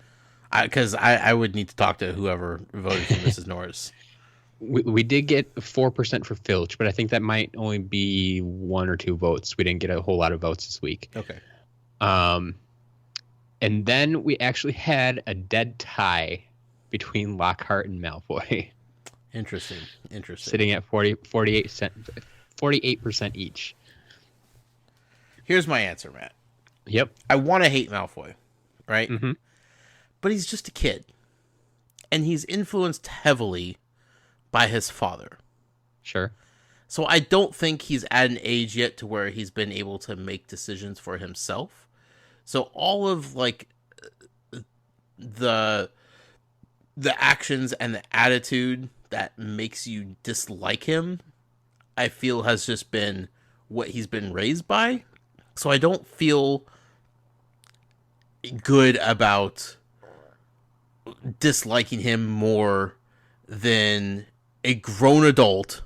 Because I would need to talk to whoever voted for Mrs. Norris. We did get 4% for Filch, but I think that might only be 1 or 2 votes. We didn't get a whole lot of votes this week. Okay. And then we actually had a dead tie between Lockhart and Malfoy. Interesting. Sitting at 48% each. Here's my answer, Matt. Yep. I want to hate Malfoy, right? Mm-hmm. But he's just a kid. And he's influenced heavily by his father. Sure. So I don't think he's at an age yet to where he's been able to make decisions for himself. So all of like the actions and the attitude that makes you dislike him, I feel has just been what he's been raised by. So I don't feel good about disliking him more than a grown adult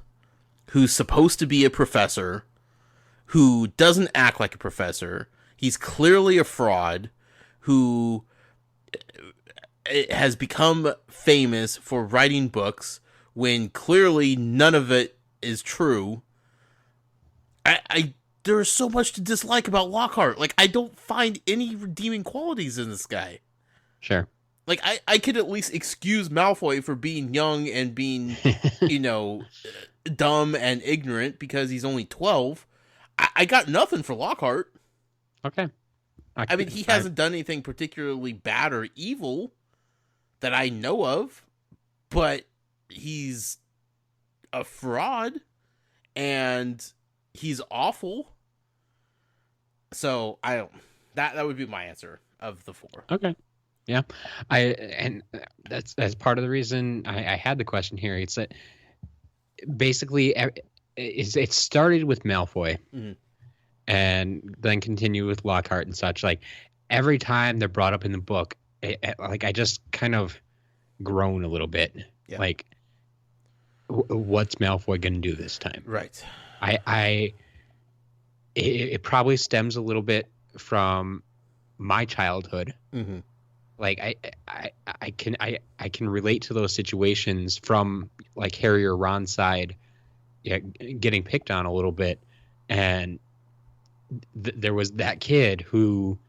who's supposed to be a professor, who doesn't act like a professor. He's clearly a fraud, who has become famous for writing books when clearly none of it is true. There's so much to dislike about Lockhart. Like, I don't find any redeeming qualities in this guy. Sure. Like, I could at least excuse Malfoy for being young and being, dumb and ignorant because he's only 12. I got nothing for Lockhart. Okay. I mean, he hasn't done anything particularly bad or evil that I know of, but he's a fraud and he's awful. So I don't. That would be my answer of the 4. Okay. Yeah, and that's part of the reason I had the question here. It's that basically it started with Malfoy, and then continued with Lockhart and such. Like every time they're brought up in the book, I just kind of groan a little bit. Yeah. Like, what's Malfoy going to do this time? Right. It probably stems a little bit from my childhood. Mm-hmm. Like I can relate to those situations from like Harry or Ron's side, getting picked on a little bit, and there was that kid who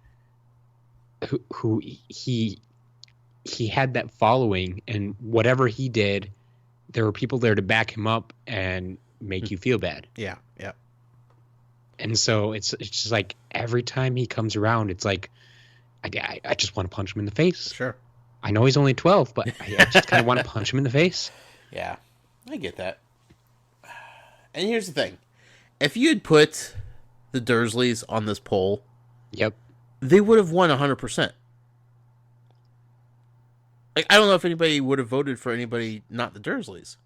he had that following, and whatever he did, there were people there to back him up and make you feel bad. Yeah. And so it's just like every time he comes around, it's like I just want to punch him in the face. Sure. I know he's only 12, but I just kind of want to punch him in the face. Yeah, I get that. And here's the thing. If you had put the Dursleys on this poll, yep, they would have won 100%. Like, I don't know if anybody would have voted for anybody not the Dursleys.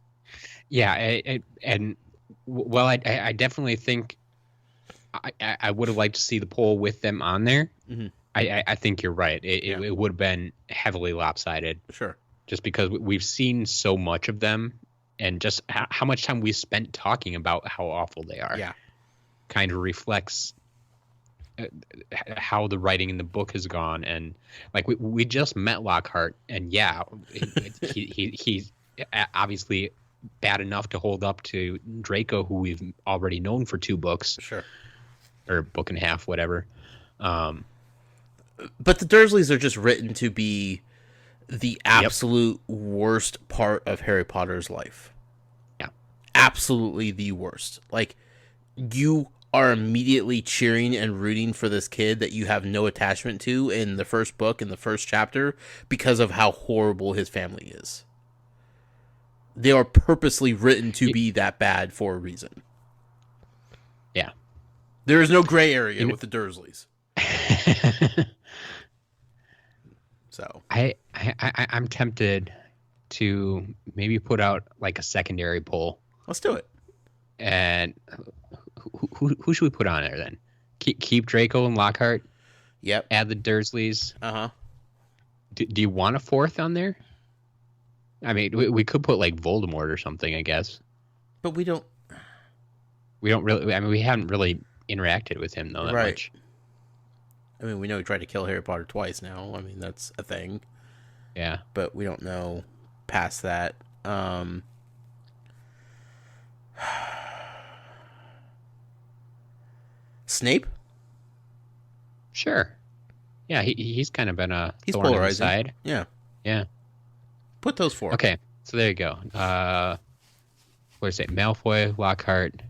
Yeah, I definitely think I would have liked to see the poll with them on there. Mm-hmm. I think you're right. It would have been heavily lopsided. Sure. Just because we've seen so much of them, and just how much time we spent talking about how awful they are. Yeah. Kind of reflects how the writing in the book has gone. And like we just met Lockhart, and yeah, he's obviously bad enough to hold up to Draco, who we've already known for 2 books. Sure. Or book and a half, whatever. But the Dursleys are just written to be the absolute worst part of Harry Potter's life. absolutely the worst. Like, you are immediately cheering and rooting for this kid that you have no attachment to in the first book, in the first chapter, because of how horrible his family is. They are purposely written to be that bad for a reason. Yeah. There is no gray area with the Dursleys. So I'm tempted to maybe put out like a secondary poll. Let's do it. And who should we put on there then? Keep Draco and Lockhart. Yep. Add the Dursleys. Uh-huh. Do you want a fourth on there? I mean, we could put like Voldemort or something, I guess. But we don't really. I mean, we haven't really interacted with him though that much. I mean, we know he tried to kill Harry Potter twice now. I mean, that's a thing. Yeah. But we don't know past that. Snape? Sure. Yeah, he's kind of been a thorn polarizing. on the side. Yeah. Yeah. Put those four. Okay, so there you go. What did I say? Malfoy, Lockhart.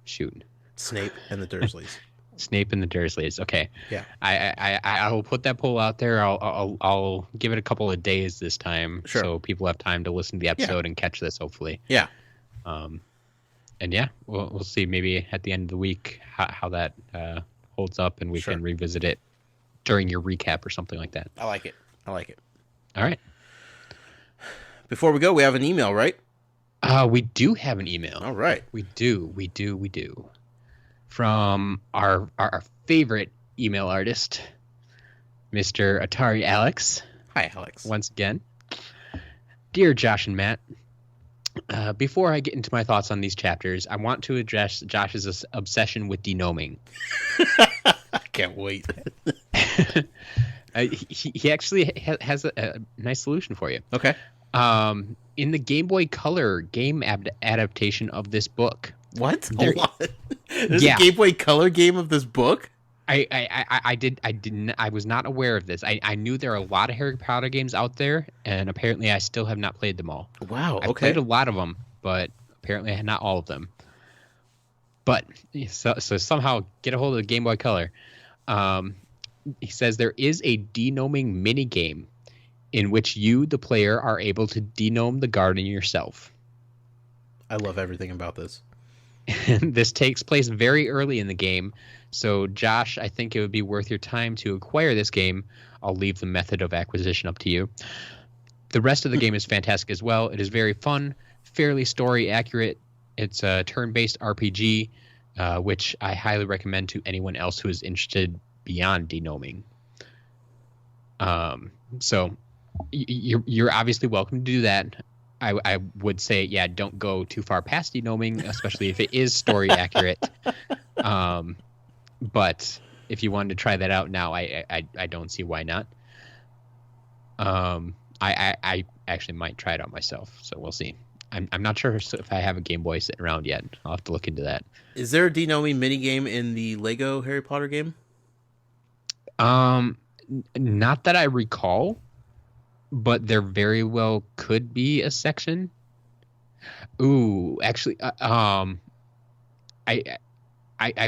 Shoot. Snape and the Dursleys. Snape and the Dursleys. Okay. Yeah. I will put that poll out there. I'll give it a couple of days this time, sure, so people have time to listen to the episode and catch this. Hopefully. Yeah. And yeah, we'll see. Maybe at the end of the week how that holds up, and we can revisit it during your recap or something like that. I like it. All right. Before we go, we have an email, right? We do have an email. All right. We do. From our favorite email artist, Mr. Atari Alex. Hi, Alex. Once again. Dear Josh and Matt, before I get into my thoughts on these chapters, I want to address Josh's obsession with denoming. I can't wait. He actually has a nice solution for you. Okay. In the Game Boy Color game adaptation of this book. What? There's a Game Boy Color game of this book? I was not aware of this. I knew there are a lot of Harry Potter games out there, and apparently I still have not played them all. Wow. I played a lot of them, but apparently not all of them. But so somehow get a hold of the Game Boy Color. He says there is a denoming mini game in which you, the player, are able to denome the garden yourself. I love everything about this. This takes place very early in the game, so Josh, I think it would be worth your time to acquire this game. I'll leave the method of acquisition up to you. The rest of the game is fantastic as well. It is very fun, fairly story accurate. It's a turn-based RPG, which I highly recommend to anyone else who is interested beyond denoming. So you're obviously welcome to do that. I would say, yeah, don't go too far past denoming, especially if it is story accurate. But if you wanted to try that out now, I don't see why not. I actually might try it out myself, so we'll see. I'm not sure if I have a Game Boy sitting around yet. I'll have to look into that. Is there a denoming minigame in the Lego Harry Potter game? Not that I recall, but there very well could be a section. Ooh, actually, I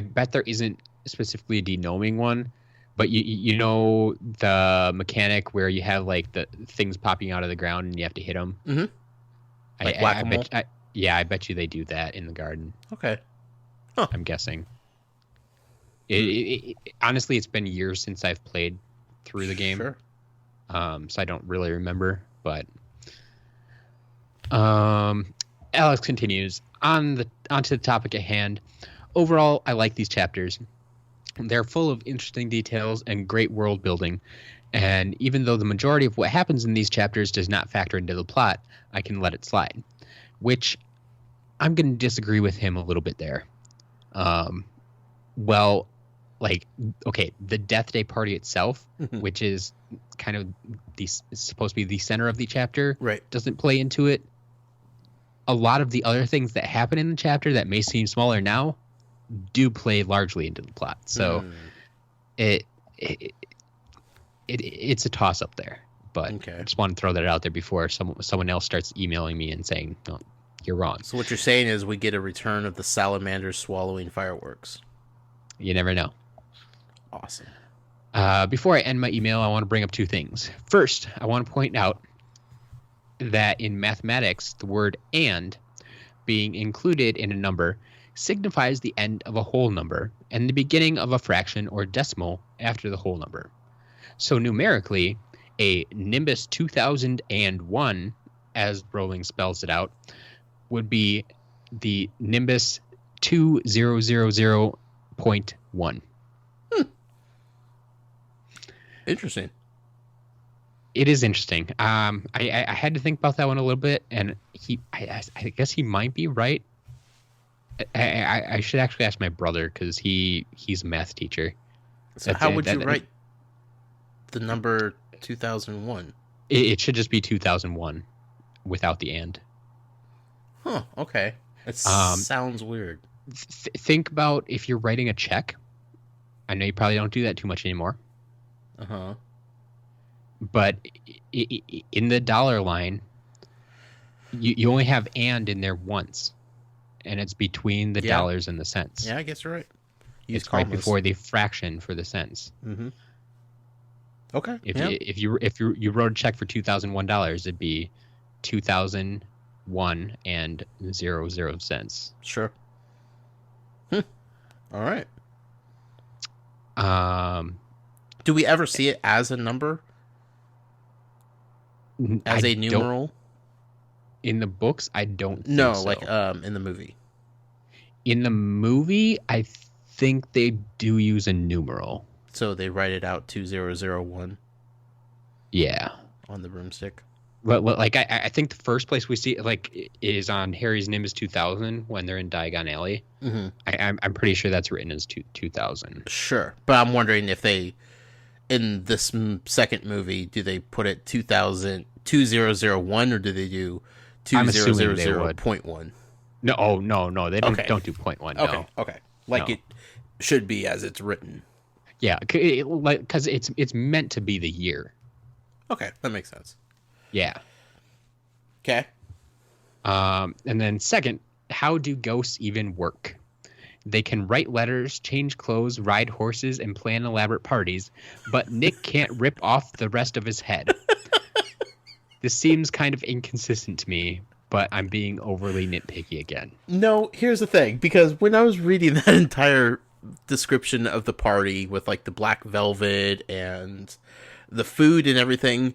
bet there isn't specifically a denoming one, but you know the mechanic where you have like the things popping out of the ground and you have to hit them. Mm-hmm. Like whack-a-mole? I bet you they do that in the garden. Okay. Huh. I'm guessing. Honestly, it's been years since I've played through the game. Sure. So I don't really remember, but Alex continues onto the topic at hand. Overall, I like these chapters. They're full of interesting details and great world building. And even though the majority of what happens in these chapters does not factor into the plot, I can let it slide. Which I'm going to disagree with him a little bit there. Well, like, okay, the Deathday Party itself, which is kind of supposed to be the center of the chapter, right, doesn't play into it. A lot of the other things that happen in the chapter that may seem smaller now do play largely into the plot. So it's a toss up there. But I just want to throw that out there before someone else starts emailing me and saying, no, you're wrong. So what you're saying is we get a return of the salamanders swallowing fireworks. You never know. Awesome. Before I end my email, I want to bring up two things. First, I want to point out that in mathematics, the word and being included in a number signifies the end of a whole number and the beginning of a fraction or decimal after the whole number. So numerically, a Nimbus 2001, as Rowling spells it out, would be the Nimbus 2000.1. Interesting. It is interesting. I had to think about that one a little bit, and I guess he might be right. I should actually ask my brother because he's a math teacher. So how would you write the number 2001? It should just be 2001 without the and. Huh, okay. It sounds weird. Think about if you're writing a check. I know you probably don't do that too much anymore. Uh-huh. But in the dollar line, you only have and in there once. And it's between the dollars and the cents. Yeah, I guess you're right. It's right before the fraction for the cents. Mm-hmm. Okay. If you wrote a check for $2,001, it'd be 2001 and 00 cents. Sure. All right. Do we ever see it as a number? As a numeral? In the books, I don't think No, so. like in the movie. In the movie, I think they do use a numeral. So they write it out 2001 Yeah. on the broomstick. Well, like I think the first place we see it like is on Harry's Nimbus 2000 when they're in Diagon Alley. Mm-hmm. I'm pretty sure that's written as 2000. Sure, but I'm wondering if they, in this second movie, do they put it 2001 or do they do 2000.1? No, they don't do 0.1. Okay, no. okay, like it should be as it's written. Yeah, because it's meant to be the year. Okay, that makes sense. Yeah. Okay. And then second, how do ghosts even work? They can write letters, change clothes, ride horses, and plan elaborate parties, but Nick can't rip off the rest of his head. This seems kind of inconsistent to me, but I'm being overly nitpicky again. No, here's the thing, because when I was reading that entire description of the party with like the black velvet and the food and everything,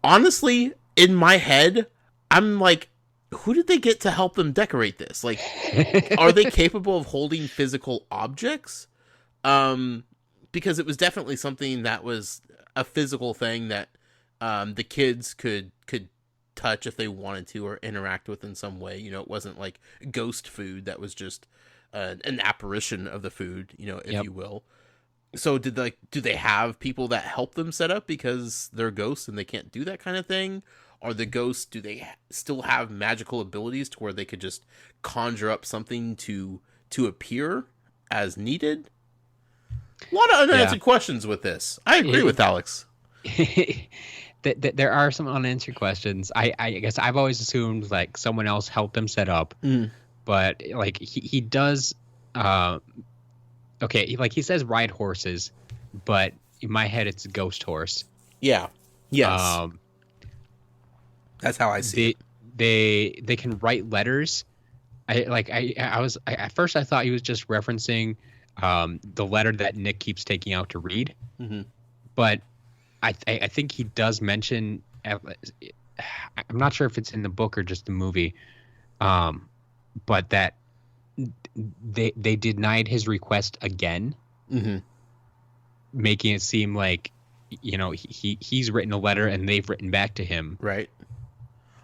honestly, in my head, I'm like, who did they get to help them decorate this? Like, are they capable of holding physical objects? Because it was definitely something that was a physical thing that the kids could touch if they wanted to or interact with in some way. You know, it wasn't like ghost food that was just an apparition of the food, you know, if you will. So do they have people that help them set up because they're ghosts and they can't do that kind of thing? Are the ghosts, do they still have magical abilities to where they could just conjure up something to appear as needed? A lot of unanswered questions with this. I agree with Alex. There are some unanswered questions. I guess I've always assumed like someone else helped them set up, but like he does. Okay, like he says ride horses, but in my head it's a ghost horse. Yeah. Yes. That's how I see it. They can write letters. At first I thought he was just referencing the letter that Nick keeps taking out to read, but I think he does mention. I'm not sure if it's in the book or just the movie, but that they denied his request again, making it seem like, you know, he's written a letter and they've written back to him. Right.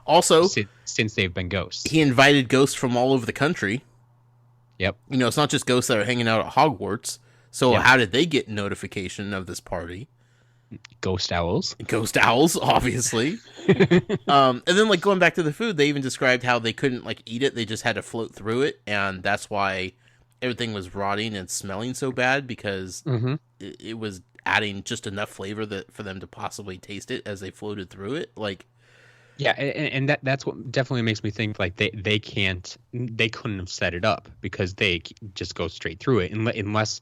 Also, since they've been ghosts, he invited ghosts from all over the country. Yep. You know, it's not just ghosts that are hanging out at Hogwarts. So how did they get notification of this party? Ghost owls. Ghost owls, obviously. And then, like, going back to the food, they even described how they couldn't, like, eat it. They just had to float through it. And that's why everything was rotting and smelling so bad, because it was adding just enough flavor for them to possibly taste it as they floated through it. Like, Yeah, and that's what definitely makes me think like they couldn't have set it up because they just go straight through it unless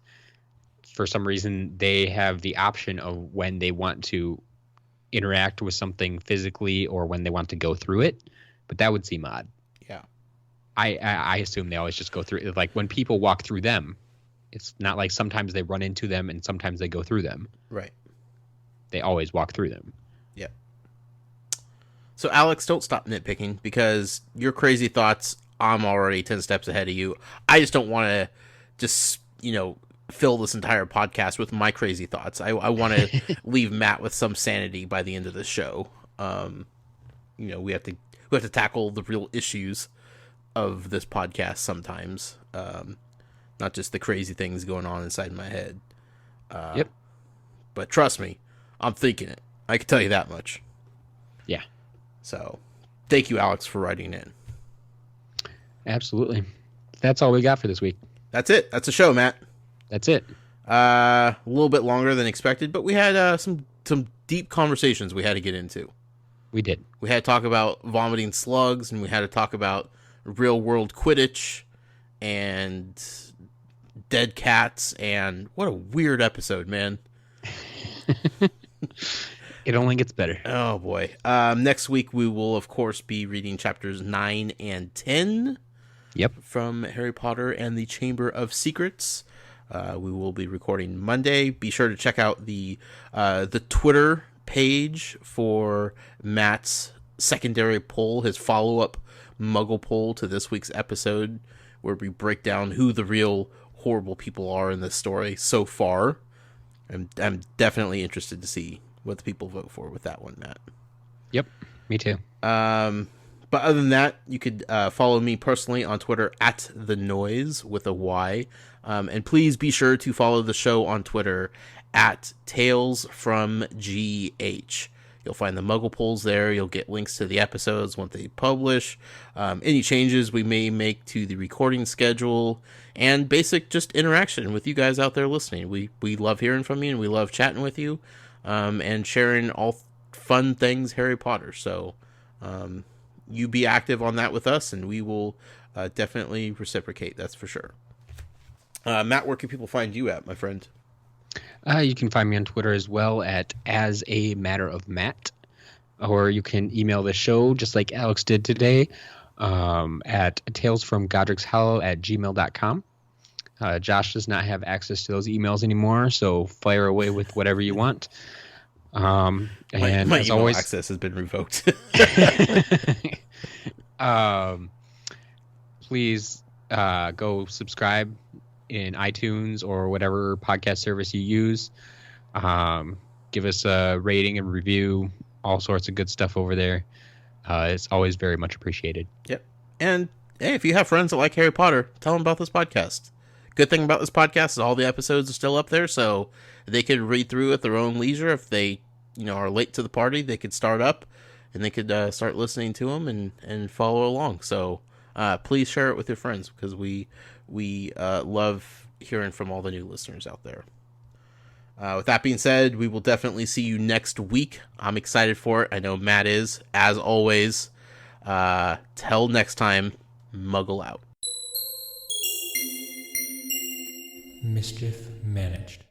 for some reason they have the option of when they want to interact with something physically or when they want to go through it, but that would seem odd. Yeah. I assume they always just go through, like when people walk through them, it's not like sometimes they run into them and sometimes they go through them. Right. They always walk through them. Yeah. So Alex, don't stop nitpicking because your crazy thoughts, I'm already 10 steps ahead of you. I just don't want to just, fill this entire podcast with my crazy thoughts. I want to leave Matt with some sanity by the end of the show. We have to tackle the real issues of this podcast sometimes, not just the crazy things going on inside my head. Yep. But trust me, I'm thinking it. I can tell you that much. Yeah. So, thank you, Alex, for writing in. Absolutely. That's all we got for this week. That's it. That's a show, Matt. That's it. A little bit longer than expected, but we had some deep conversations we had to get into. We did. We had to talk about vomiting slugs, and we had to talk about real world Quidditch and dead cats, and what a weird episode, man. It only gets better. Oh boy. Next week we will of course be reading chapters 9 and 10. Yep. From Harry Potter and the Chamber of Secrets. We will be recording Monday. Be sure to check out the Twitter page for Matt's secondary poll, his follow-up Muggle poll to this week's episode, where we break down who the real horrible people are in this story so far. I'm definitely interested to see what the people vote for with that one, Matt. Yep, me too. But other than that, you could follow me personally on Twitter at The Noise with a Y. And please be sure to follow the show on Twitter at Tales from GH. You'll find the Muggle polls there. You'll get links to the episodes once they publish, any changes we may make to the recording schedule, and basic just interaction with you guys out there listening. We love hearing from you, and we love chatting with you, and sharing all fun things Harry Potter. So you be active on that with us, and we will definitely reciprocate. That's for sure. Matt, where can people find you at, my friend? You can find me on Twitter as well at As a Matter of Matt, or you can email the show just like Alex did today at talesfromgodricshollow@gmail.com. Josh does not have access to those emails anymore, so fire away with whatever you want. And my as email always, access has been revoked. Please go subscribe in iTunes or whatever podcast service you use. Give us a rating and review, all sorts of good stuff over there. It's always very much appreciated. Yep. And hey, if you have friends that like Harry Potter, tell them about this podcast. Good thing about this podcast is all the episodes are still up there, so they could read through at their own leisure. If they, are late to the party, they could start up and they could start listening to them and follow along. So please share it with your friends because we love hearing from all the new listeners out there. With that being said, we will definitely see you next week. I'm excited for it. I know Matt is, as always. Till next time, Muggle out. Mischief managed.